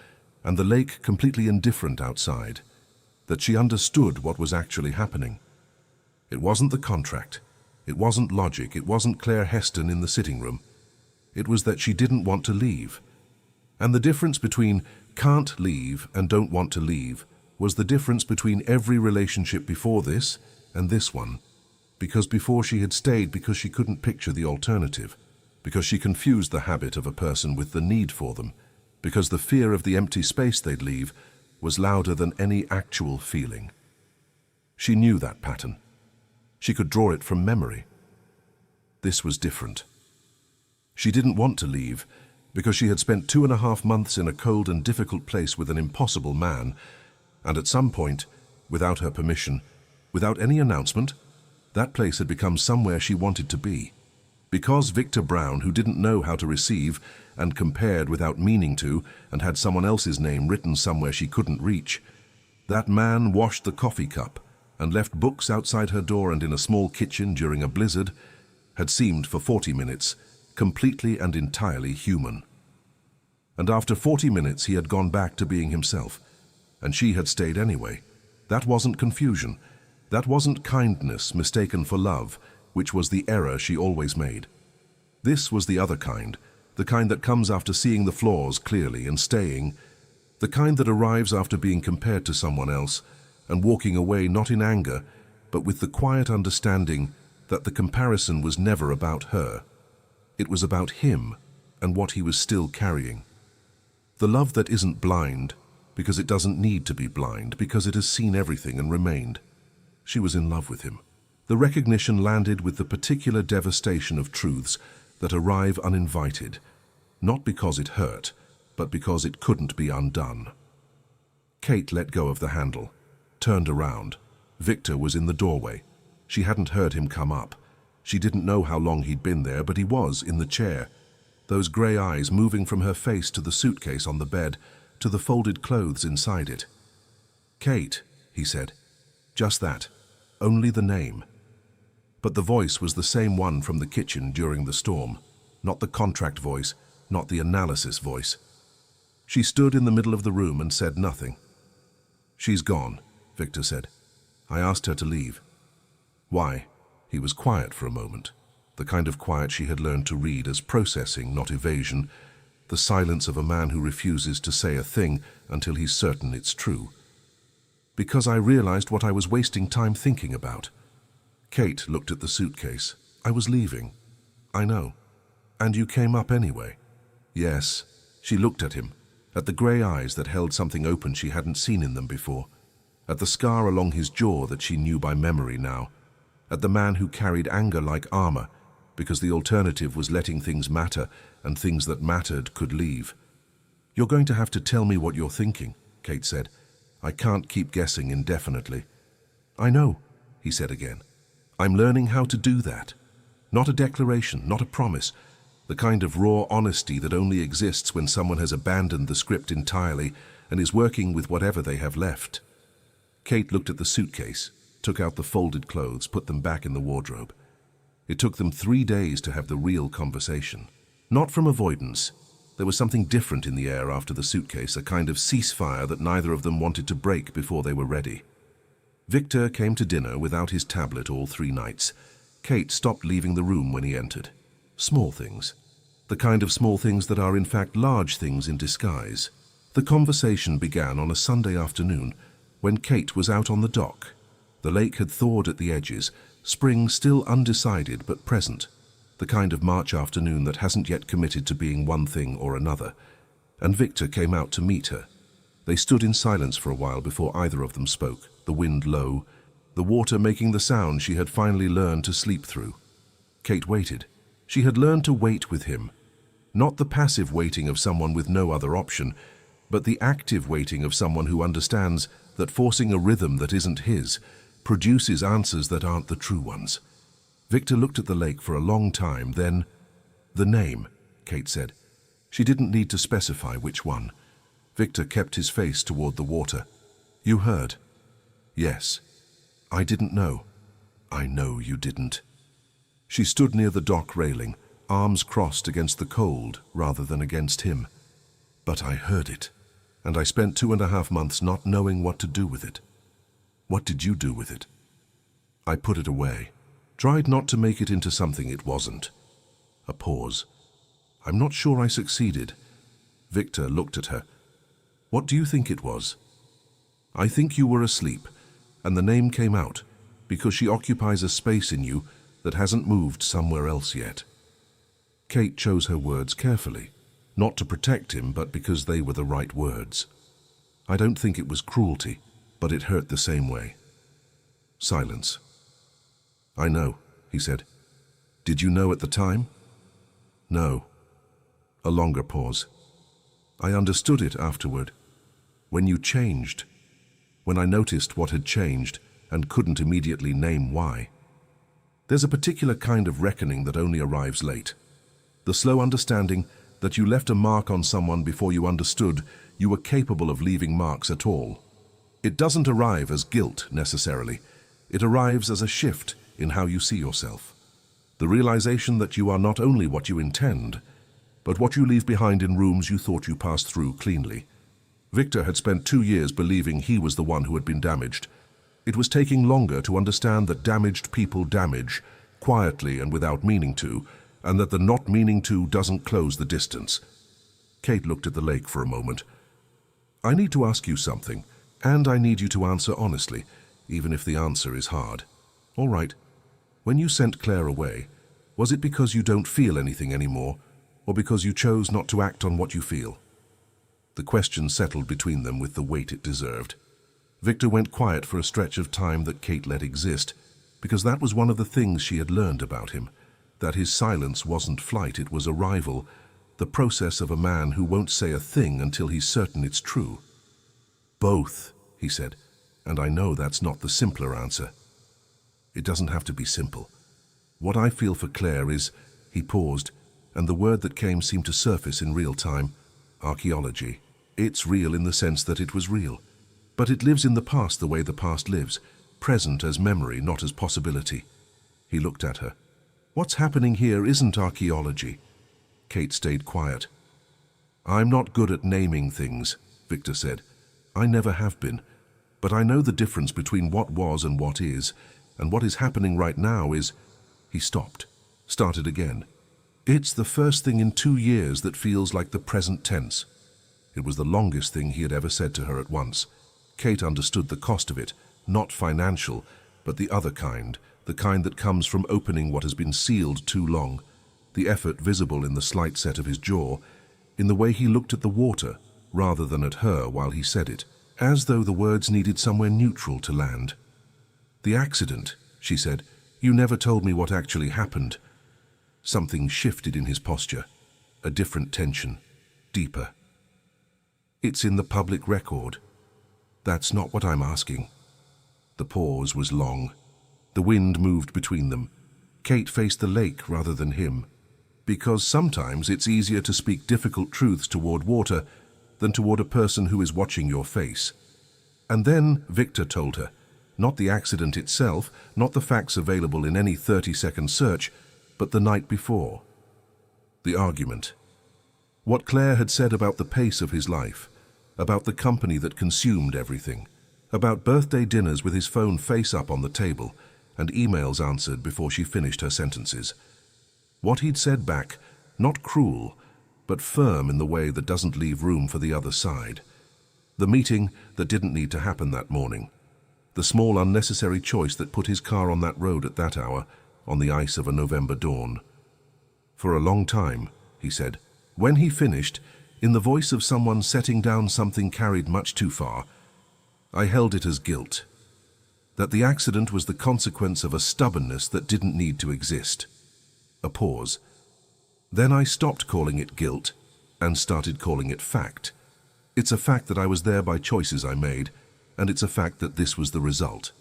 and the lake completely indifferent outside, that she understood what was actually happening. It wasn't the contract. It wasn't logic. It wasn't Clare Heston in the sitting room. It was that she didn't want to leave. And the difference between can't leave and don't want to leave was the difference between every relationship before this and this one. Because before she had stayed because she couldn't picture the alternative, because she confused the habit of a person with the need for them, because the fear of the empty space they'd leave was louder than any actual feeling. She knew that pattern. She could draw it from memory. This was different. She didn't want to leave because she had spent 2.5 months in a cold and difficult place with an impossible man, and at some point, without her permission, without any announcement, that place had become somewhere she wanted to be. Because Victor Brown, who didn't know how to receive and compared without meaning to and had someone else's name written somewhere she couldn't reach, that man washed the coffee cup and left books outside her door and in a small kitchen during a blizzard, had seemed for 40 minutes completely and entirely human. And after 40 minutes he had gone back to being himself, and she had stayed anyway. That wasn't confusion. That wasn't kindness mistaken for love, which was the error she always made. This was the other kind, the kind that comes after seeing the flaws clearly and staying, the kind that arrives after being compared to someone else and walking away not in anger, but with the quiet understanding that the comparison was never about her. It was about him and what he was still carrying. The love that isn't blind, because it doesn't need to be blind, because it has seen everything and remained. She was in love with him. The recognition landed with the particular devastation of truths that arrive uninvited, not because it hurt, but because it couldn't be undone. Kate let go of the handle, turned around. Victor was in the doorway. She hadn't heard him come up. She didn't know how long he'd been there, but he was in the chair, those grey eyes moving from her face to the suitcase on the bed, to the folded clothes inside it. "Kate," he said. Just that. Only the name. But the voice was the same one from the kitchen during the storm. Not the contract voice, not the analysis voice. She stood in the middle of the room and said nothing. "She's gone," Victor said. "I asked her to leave." "Why?" He was quiet for a moment, the kind of quiet she had learned to read as processing, not evasion, the silence of a man who refuses to say a thing until he's certain it's true. Because I realized what I was wasting time thinking about. Kate looked at the suitcase. I was leaving. I know. And you came up anyway. Yes. She looked at him, at the grey eyes that held something open she hadn't seen in them before, at the scar along his jaw that she knew by memory now, at the man who carried anger like armor, because the alternative was letting things matter, and things that mattered could leave. You're going to have to tell me what you're thinking, Kate said. I can't keep guessing indefinitely. I know, he said again. I'm learning how to do that. Not a declaration, not a promise. The kind of raw honesty that only exists when someone has abandoned the script entirely and is working with whatever they have left. Kate looked at the suitcase, took out the folded clothes, put them back in the wardrobe. It took them 3 days to have the real conversation. Not from avoidance. There was something different in the air after the suitcase, a kind of ceasefire that neither of them wanted to break before they were ready. Victor came to dinner without his tablet all 3 nights. Kate stopped leaving the room when he entered. Small things. The kind of small things that are in fact large things in disguise. The conversation began on a Sunday afternoon when Kate was out on the dock. The lake had thawed at the edges, spring still undecided but present, the kind of March afternoon that hasn't yet committed to being one thing or another, and Victor came out to meet her. They stood in silence for a while before either of them spoke, the wind low, the water making the sound she had finally learned to sleep through. Kate waited. She had learned to wait with him, not the passive waiting of someone with no other option, but the active waiting of someone who understands that forcing a rhythm that isn't his produces answers that aren't the true ones. Victor looked at the lake for a long time, then, "The name," Kate said. She didn't need to specify which one. Victor kept his face toward the water. "You heard?" "Yes." "I didn't know." "I know you didn't." She stood near the dock railing, arms crossed against the cold rather than against him. "But I heard it, and I spent 2.5 months not knowing what to do with it." "What did you do with it?" "I put it away. Tried not to make it into something it wasn't." A pause. "I'm not sure I succeeded." Victor looked at her. "What do you think it was?" "I think you were asleep, and the name came out, because she occupies a space in you that hasn't moved somewhere else yet." Kate chose her words carefully, not to protect him, but because they were the right words. "I don't think it was cruelty, but it hurt the same way." Silence. "I know," he said. "Did you know at the time?" "No." A longer pause. "I understood it afterward. When you changed. When I noticed what had changed and couldn't immediately name why. There's a particular kind of reckoning that only arrives late. The slow understanding that you left a mark on someone before you understood you were capable of leaving marks at all. It doesn't arrive as guilt, necessarily. It arrives as a shift in how you see yourself. The realization that you are not only what you intend, but what you leave behind in rooms you thought you passed through cleanly. Victor had spent 2 years believing he was the one who had been damaged. It was taking longer to understand that damaged people damage, quietly and without meaning to, and that the not meaning to doesn't close the distance. Kate looked at the lake for a moment. "I need to ask you something, and I need you to answer honestly, even if the answer is hard. All right. When you sent Clare away, was it because you don't feel anything anymore, or because you chose not to act on what you feel?" The question settled between them with the weight it deserved. Victor went quiet for a stretch of time that Kate let exist, because that was one of the things she had learned about him, that his silence wasn't flight, it was arrival, the process of a man who won't say a thing until he's certain it's true. "Both," he said, "and I know that's not the simpler answer." "It doesn't have to be simple. What I feel for Clare is," he paused, and the word that came seemed to surface in real time, "archaeology. It's real in the sense that it was real. But it lives in the past the way the past lives, present as memory, not as possibility." He looked at her. "What's happening here isn't archaeology." Kate stayed quiet. "I'm not good at naming things," Victor said. "I never have been. But I know the difference between what was and what is, and what is happening right now is—" He stopped, started again. "It's the first thing in 2 years that feels like the present tense." It was the longest thing he had ever said to her at once. Kate understood the cost of it, not financial, but the other kind, the kind that comes from opening what has been sealed too long, the effort visible in the slight set of his jaw, in the way he looked at the water rather than at her while he said it, as though the words needed somewhere neutral to land. "The accident," she said. "You never told me what actually happened." Something shifted in his posture, a different tension, deeper. "It's in the public record." "That's not what I'm asking." The pause was long. The wind moved between them. Kate faced the lake rather than him, because sometimes it's easier to speak difficult truths toward water than toward a person who is watching your face. And then Victor told her, not the accident itself, not the facts available in any 30-second search, but the night before. The argument. What Clare had said about the pace of his life, about the company that consumed everything, about birthday dinners with his phone face up on the table and emails answered before she finished her sentences. What he'd said back, not cruel, but firm in the way that doesn't leave room for the other side. The meeting that didn't need to happen that morning. The small unnecessary choice that put his car on that road at that hour, on the ice of a November dawn. "For a long time," he said. When he finished, in the voice of someone setting down something carried much too far, "I held it as guilt. That the accident was the consequence of a stubbornness that didn't need to exist." A pause. "Then I stopped calling it guilt and started calling it fact. It's a fact that I was there by choices I made, and it's a fact that this was the result."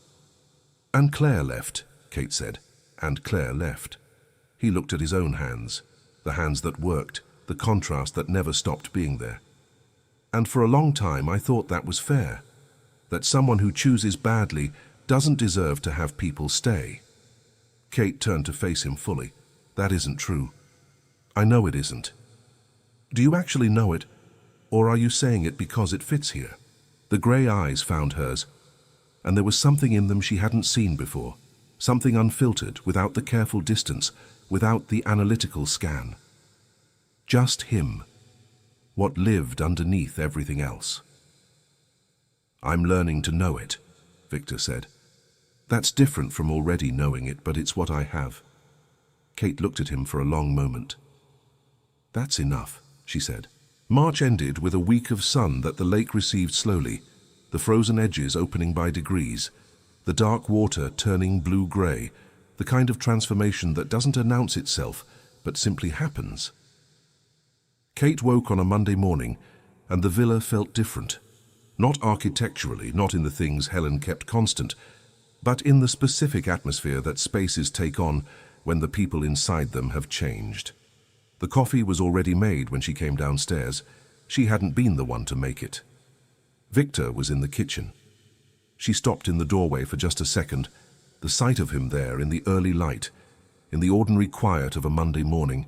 "And Clare left," Kate said. "And Clare left." He looked at his own hands, the hands that worked, the contrast that never stopped being there. "And for a long time I thought that was fair, that someone who chooses badly doesn't deserve to have people stay." Kate turned to face him fully. "That isn't true." "I know it isn't." "Do you actually know it, or are you saying it because it fits here?" The grey eyes found hers, and there was something in them she hadn't seen before, something unfiltered, without the careful distance, without the analytical scan. Just him, what lived underneath everything else. "I'm learning to know it," Victor said. "That's different from already knowing it, but it's what I have." Kate looked at him for a long moment. "That's enough," she said. March ended with a week of sun that the lake received slowly, the frozen edges opening by degrees, the dark water turning blue-grey, the kind of transformation that doesn't announce itself, but simply happens. Kate woke on a Monday morning, and the villa felt different. Not architecturally, not in the things Helen kept constant, but in the specific atmosphere that spaces take on when the people inside them have changed. The coffee was already made when she came downstairs. She hadn't been the one to make it. Victor was in the kitchen. She stopped in the doorway for just a second, the sight of him there in the early light, in the ordinary quiet of a Monday morning,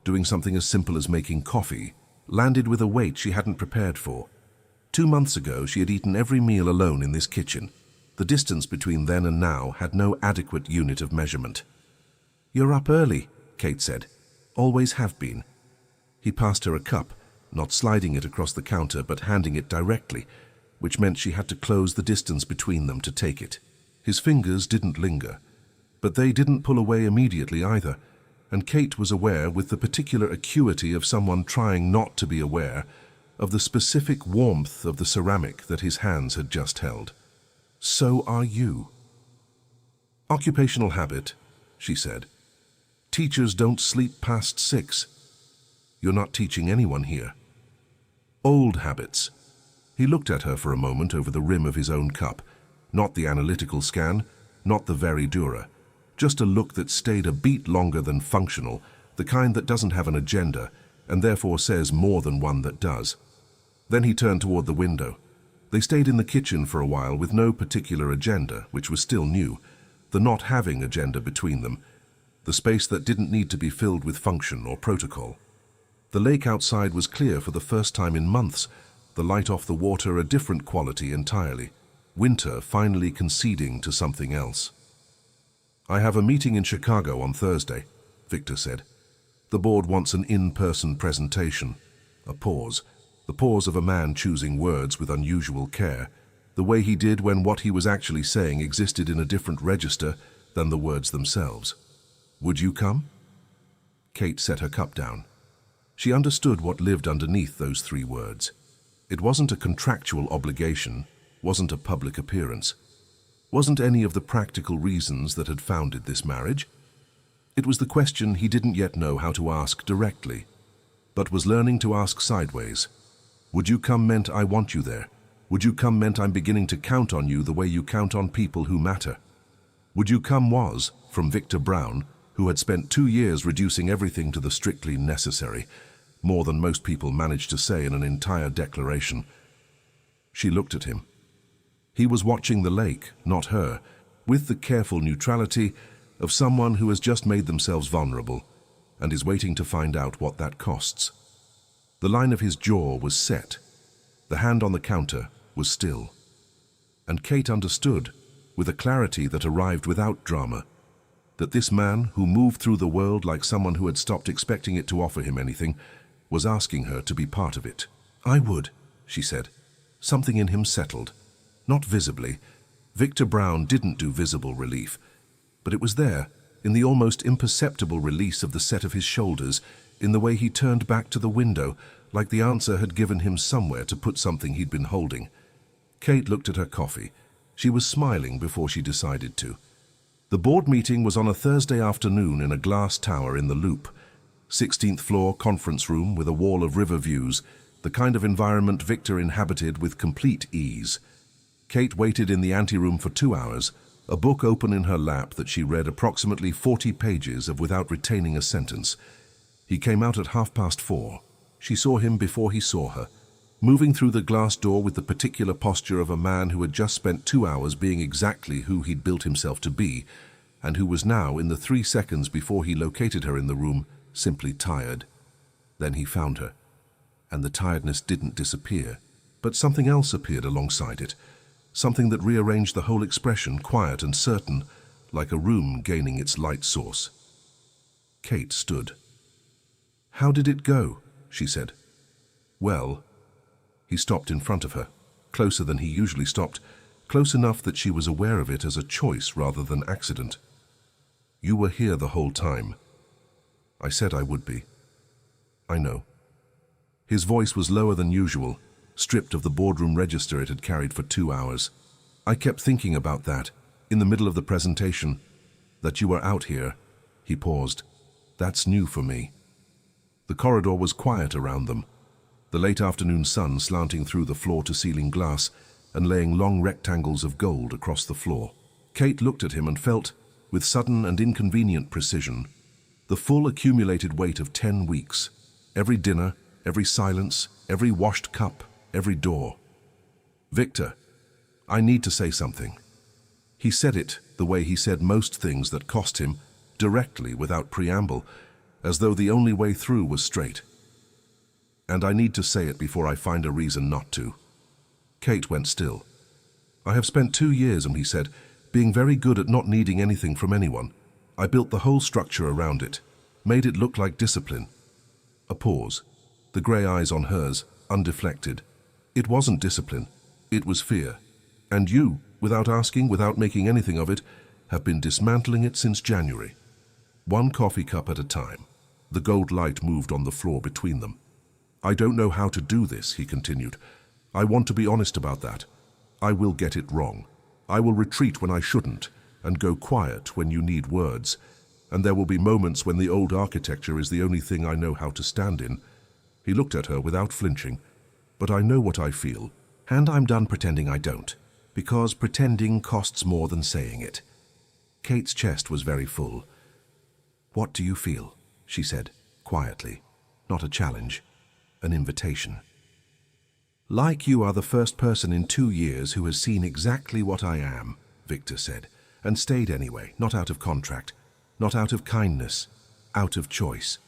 doing something as simple as making coffee, landed with a weight she hadn't prepared for. 2 months ago she had eaten every meal alone in this kitchen. The distance between then and now had no adequate unit of measurement. "You're up early," Kate said. "Always have been." He passed her a cup, not sliding it across the counter but handing it directly, which meant she had to close the distance between them to take it. His fingers didn't linger, but they didn't pull away immediately either, and Kate was aware with the particular acuity of someone trying not to be aware of the specific warmth of the ceramic that his hands had just held. "So are you." "Occupational habit," she said. "Teachers don't sleep past 6. You're not teaching anyone here." "Old habits." He looked at her for a moment over the rim of his own cup, not the analytical scan, not the very dura, just a look that stayed a beat longer than functional, the kind that doesn't have an agenda and therefore says more than one that does. Then he turned toward the window. They stayed in the kitchen for a while with no particular agenda, which was still new, the not having agenda between them, the space that didn't need to be filled with function or protocol. The lake outside was clear for the first time in months, the light off the water a different quality entirely, winter finally conceding to something else. "I have a meeting in Chicago on Thursday," Victor said. "The board wants an in-person presentation." A pause, the pause of a man choosing words with unusual care. the way he did when what he was actually saying existed in a different register than the words themselves. "Would you come?" Kate set her cup down. She understood what lived underneath those 3 words. It wasn't a contractual obligation, wasn't a public appearance, wasn't any of the practical reasons that had founded this marriage. It was the question he didn't yet know how to ask directly, but was learning to ask sideways. Would you come meant I want you there. Would you come meant I'm beginning to count on you the way you count on people who matter. Would you come was, from Victor Brown, who had spent 2 years reducing everything to the strictly necessary, more than most people manage to say in an entire declaration. She looked at him. He was watching the lake, not her, with the careful neutrality of someone who has just made themselves vulnerable and is waiting to find out what that costs. The line of his jaw was set. The hand on the counter was still. And Kate understood, with a clarity that arrived without drama, that this man, who moved through the world like someone who had stopped expecting it to offer him anything, was asking her to be part of it. "I would," she said. Something in him settled. Not visibly. Victor Brown didn't do visible relief. But it was there, in the almost imperceptible release of the set of his shoulders, in the way he turned back to the window, like the answer had given him somewhere to put something he'd been holding. Kate looked at her coffee. She was smiling before she decided to. The board meeting was on a Thursday afternoon in a glass tower in the Loop. 16th floor conference room with a wall of river views, the kind of environment Victor inhabited with complete ease. Kate waited in the anteroom for 2 hours, a book open in her lap that she read approximately 40 pages of without retaining a sentence. He came out at 4:30. She saw him before he saw her, moving through the glass door with the particular posture of a man who had just spent 2 hours being exactly who he'd built himself to be, and who was now, in the 3 seconds before he located her in the room, simply tired. Then he found her, and the tiredness didn't disappear, but something else appeared alongside it, something that rearranged the whole expression, quiet and certain, like a room gaining its light source. Kate stood. "How did it go?" she said. "Well..." He stopped in front of her, closer than he usually stopped, close enough that she was aware of it as a choice rather than accident. "You were here the whole time. I said I would be. I know." His voice was lower than usual, stripped of the boardroom register it had carried for 2 hours. "I kept thinking about that, in the middle of the presentation, that you were out here." He paused. "That's new for me." The corridor was quiet around them, the late afternoon sun slanting through the floor-to-ceiling glass and laying long rectangles of gold across the floor. Kate looked at him and felt, with sudden and inconvenient precision, the full accumulated weight of 10 weeks, every dinner, every silence, every washed cup, every door. "Victor, I need to say something." He said it the way he said most things that cost him, directly, without preamble, as though the only way through was straight. "And I need to say it before I find a reason not to." Kate went still. "I have spent 2 years," he said, "being very good at not needing anything from anyone. I built the whole structure around it, made it look like discipline." A pause, the grey eyes on hers, undeflected. "It wasn't discipline, it was fear. And you, without asking, without making anything of it, have been dismantling it since January. 1 coffee cup at a time." The gold light moved on the floor between them. "I don't know how to do this," he continued. "I want to be honest about that. I will get it wrong. I will retreat when I shouldn't, and go quiet when you need words. And there will be moments when the old architecture is the only thing I know how to stand in." He looked at her without flinching. "But I know what I feel, and I'm done pretending I don't, because pretending costs more than saying it." Kate's chest was very full. "What do you feel?" she said, quietly, not a challenge, an invitation. "Like you are the first person in 2 years who has seen exactly what I am," Victor said, "and stayed anyway, not out of contract, not out of kindness, out of choice."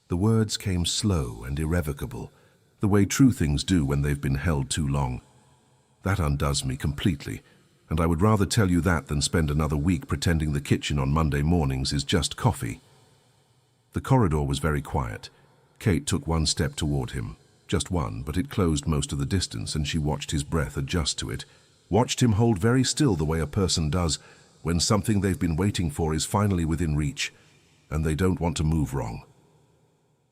The words came slow and irrevocable, the way true things do when they've been held too long. "That undoes me completely, and I would rather tell you that than spend another week pretending the kitchen on Monday mornings is just coffee." The corridor was very quiet. Kate took 1 step toward him. Just one, but it closed most of the distance, and she watched his breath adjust to it, watched him hold very still the way a person does when something they've been waiting for is finally within reach, and they don't want to move wrong.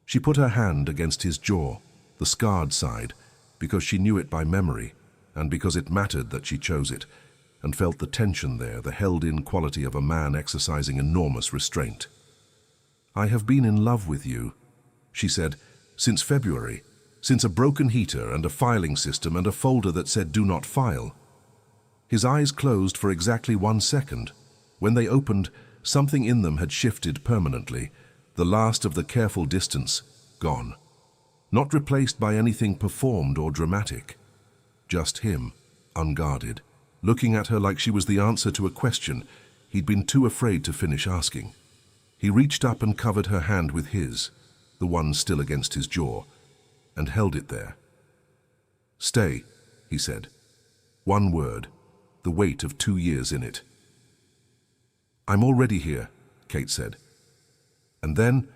She put her hand against his jaw, the scarred side, because she knew it by memory, and because it mattered that she chose it, and felt the tension there, the held-in quality of a man exercising enormous restraint. "I have been in love with you," she said, "since February, since a broken heater and a filing system and a folder that said do not file." His eyes closed for exactly 1 second. When they opened, something in them had shifted permanently, the last of the careful distance gone. Not replaced by anything performed or dramatic. Just him, unguarded, looking at her like she was the answer to a question he'd been too afraid to finish asking. He reached up and covered her hand with his, the one still against his jaw, and held it there. "Stay," he said. One word, the weight of 2 years in it. "I'm already here," Kate said. And then,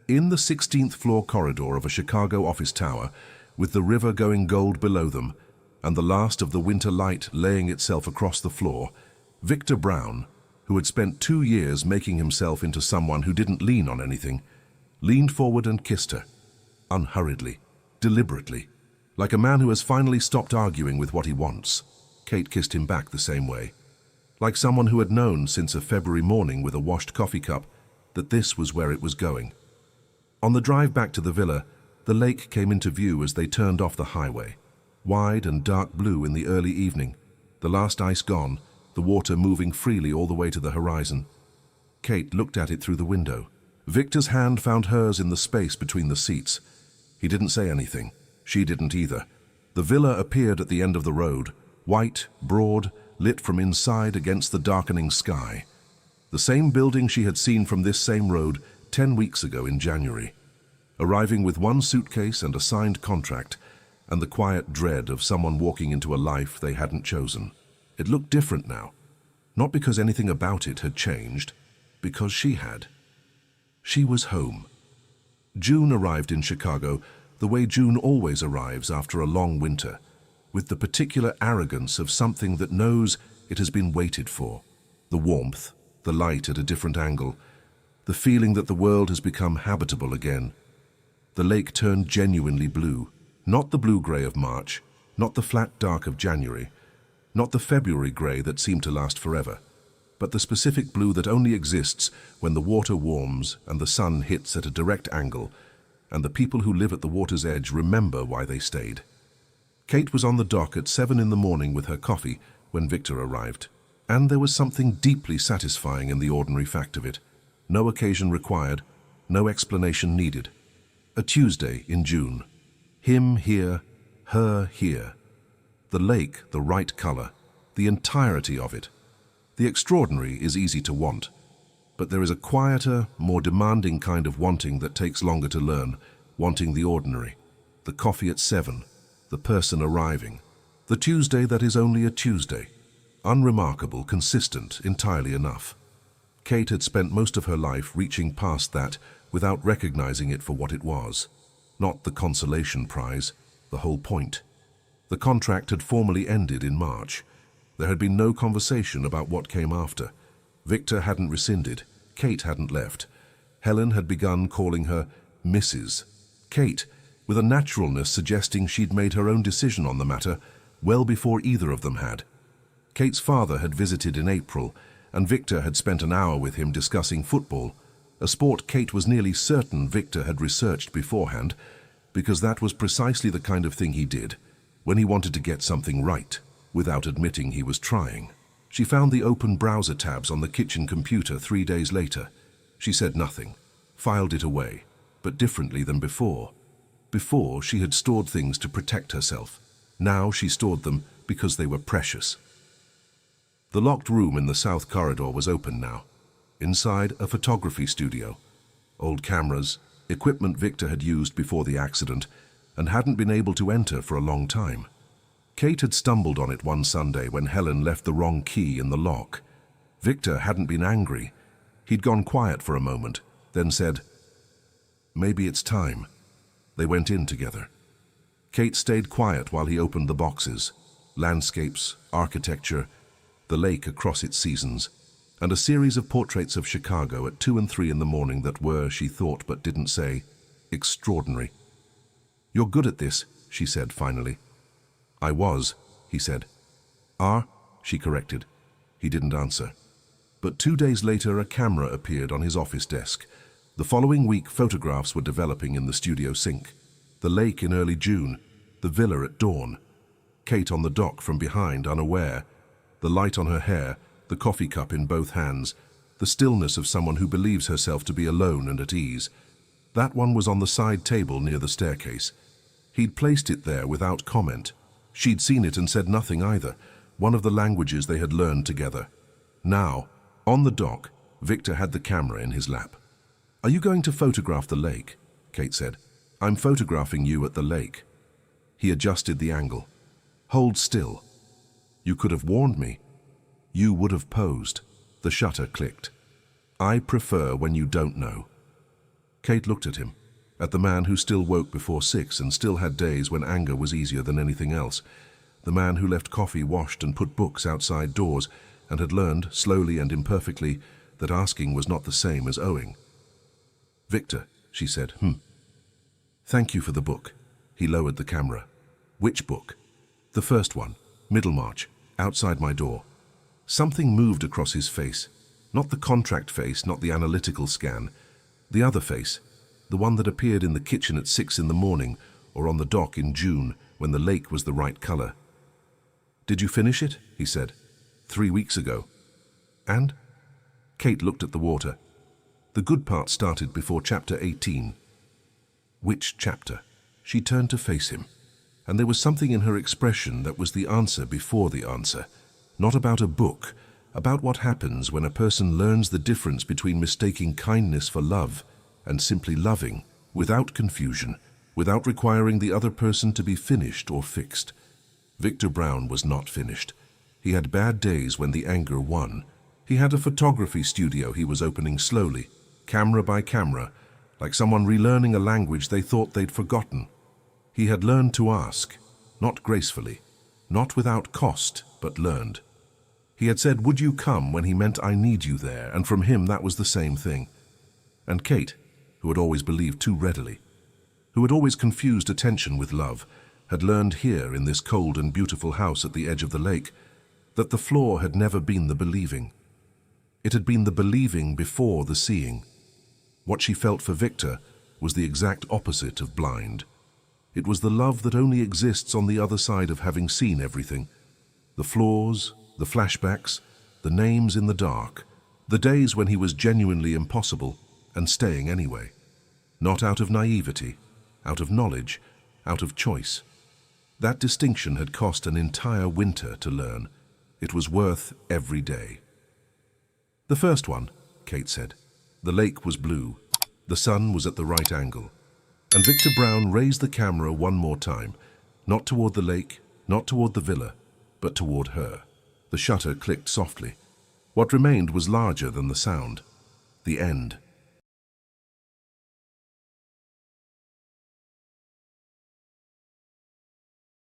in the 16th floor corridor of a Chicago office tower, with the river going gold below them, and the last of the winter light laying itself across the floor, Victor Brown, who had spent 2 years making himself into someone who didn't lean on anything, leaned forward and kissed her, unhurriedly, deliberately, like a man who has finally stopped arguing with what he wants. Kate kissed him back the same way, like someone who had known since a February morning with a washed coffee cup that this was where it was going. On the drive back to the villa, the lake came into view as they turned off the highway, wide and dark blue in the early evening, the last ice gone, the water moving freely all the way to the horizon. Kate looked at it through the window. Victor's hand found hers in the space between the seats. He didn't say anything. She didn't either. The villa appeared at the end of the road, white, broad, lit from inside against the darkening sky. The same building she had seen from this same road 10 weeks ago in January, arriving with one suitcase and a signed contract, and the quiet dread of someone walking into a life they hadn't chosen. It looked different now, not because anything about it had changed, because she had. She was home. June arrived in Chicago the way June always arrives after a long winter, with the particular arrogance of something that knows it has been waited for. The warmth, the light at a different angle, the feeling that the world has become habitable again. The lake turned genuinely blue, not the blue-grey of March, not the flat dark of January, not the February grey that seemed to last forever, but the specific blue that only exists when the water warms and the sun hits at a direct angle, and the people who live at the water's edge remember why they stayed. Kate was on the dock at 7 in the morning with her coffee when Victor arrived, and there was something deeply satisfying in the ordinary fact of it. No occasion required, no explanation needed. A Tuesday in June. Him here, her here. The lake the right color, the entirety of it. The extraordinary is easy to want, but there is a quieter, more demanding kind of wanting that takes longer to learn, wanting the ordinary. The coffee at 7, the person arriving. The Tuesday that is only a Tuesday. Unremarkable, consistent, entirely enough. Kate had spent most of her life reaching past that without recognizing it for what it was. Not the consolation prize, the whole point. The contract had formally ended in March. There had been no conversation about what came after. Victor hadn't rescinded. Kate hadn't left. Helen had begun calling her Mrs. Kate, with a naturalness suggesting she'd made her own decision on the matter well before either of them had. Kate's father had visited in April, and Victor had spent an hour with him discussing football, a sport Kate was nearly certain Victor had researched beforehand, because that was precisely the kind of thing he did when he wanted to get something right, without admitting he was trying. She found the open browser tabs on the kitchen computer 3 days later. She said nothing, filed it away, but differently than before. Before, she had stored things to protect herself. Now she stored them because they were precious. The locked room in the south corridor was open now. Inside, a photography studio. Old cameras, equipment Victor had used before the accident, and hadn't been able to enter for a long time. Kate had stumbled on it one Sunday when Helen left the wrong key in the lock. Victor hadn't been angry. He'd gone quiet for a moment, then said, "Maybe it's time." They went in together. Kate stayed quiet while he opened the boxes. Landscapes, architecture, the lake across its seasons, and a series of portraits of Chicago at 2 and 3 in the morning that were, she thought but didn't say, extraordinary. "You're good at this," she said finally. "I was," he said. "Are?" she corrected. He didn't answer. But 2 days later, a camera appeared on his office desk. The following week, photographs were developing in the studio sink. The lake in early June, the villa at dawn. Kate on the dock from behind, unaware. The light on her hair, the coffee cup in both hands, the stillness of someone who believes herself to be alone and at ease. That one was on the side table near the staircase. He'd placed it there without comment. She'd seen it and said nothing either, one of the languages they had learned together. Now, on the dock, Victor had the camera in his lap. "Are you going to photograph the lake?" Kate said. "I'm photographing you at the lake." He adjusted the angle. "Hold still." "You could have warned me." "You would have posed." The shutter clicked. "I prefer when you don't know." Kate looked at him, at the man who still woke before 6 and still had days when anger was easier than anything else, the man who left coffee washed and put books outside doors and had learned, slowly and imperfectly, that asking was not the same as owing. "Victor," she said, "Thank you for the book." He lowered the camera. "Which book?" "The first one, Middlemarch, outside my door." Something moved across his face. Not the contract face, not the analytical scan. The other face, the one that appeared in the kitchen at 6 in the morning or on the dock in June when the lake was the right color. "Did you finish it?" he said. 3 weeks ago." "And?" Kate looked at the water. The good part started before chapter 18. Which chapter? She turned to face him, and there was something in her expression that was the answer before the answer. Not about a book, about what happens when a person learns the difference between mistaking kindness for love and simply loving, without confusion, without requiring the other person to be finished or fixed. Victor Brown was not finished. He had bad days when the anger won. He had a photography studio he was opening slowly, camera by camera, like someone relearning a language they thought they'd forgotten. He had learned to ask, not gracefully, not without cost, but learned. He had said, "Would you come?" when he meant, "I need you there," and from him that was the same thing. And Kate, who had always believed too readily, who had always confused attention with love, had learned here in this cold and beautiful house at the edge of the lake that the flaw had never been the believing. It had been the believing before the seeing. What she felt for Victor was the exact opposite of blind. It was the love that only exists on the other side of having seen everything. The flaws, the flashbacks, the names in the dark, the days when he was genuinely impossible and staying anyway. Not out of naivety, out of knowledge, out of choice. That distinction had cost an entire winter to learn. It was worth every day. "The first one," Kate said. The lake was blue. The sun was at the right angle. And Victor Brown raised the camera one more time, not toward the lake, not toward the villa, but toward her. The shutter clicked softly. What remained was larger than the sound. The end.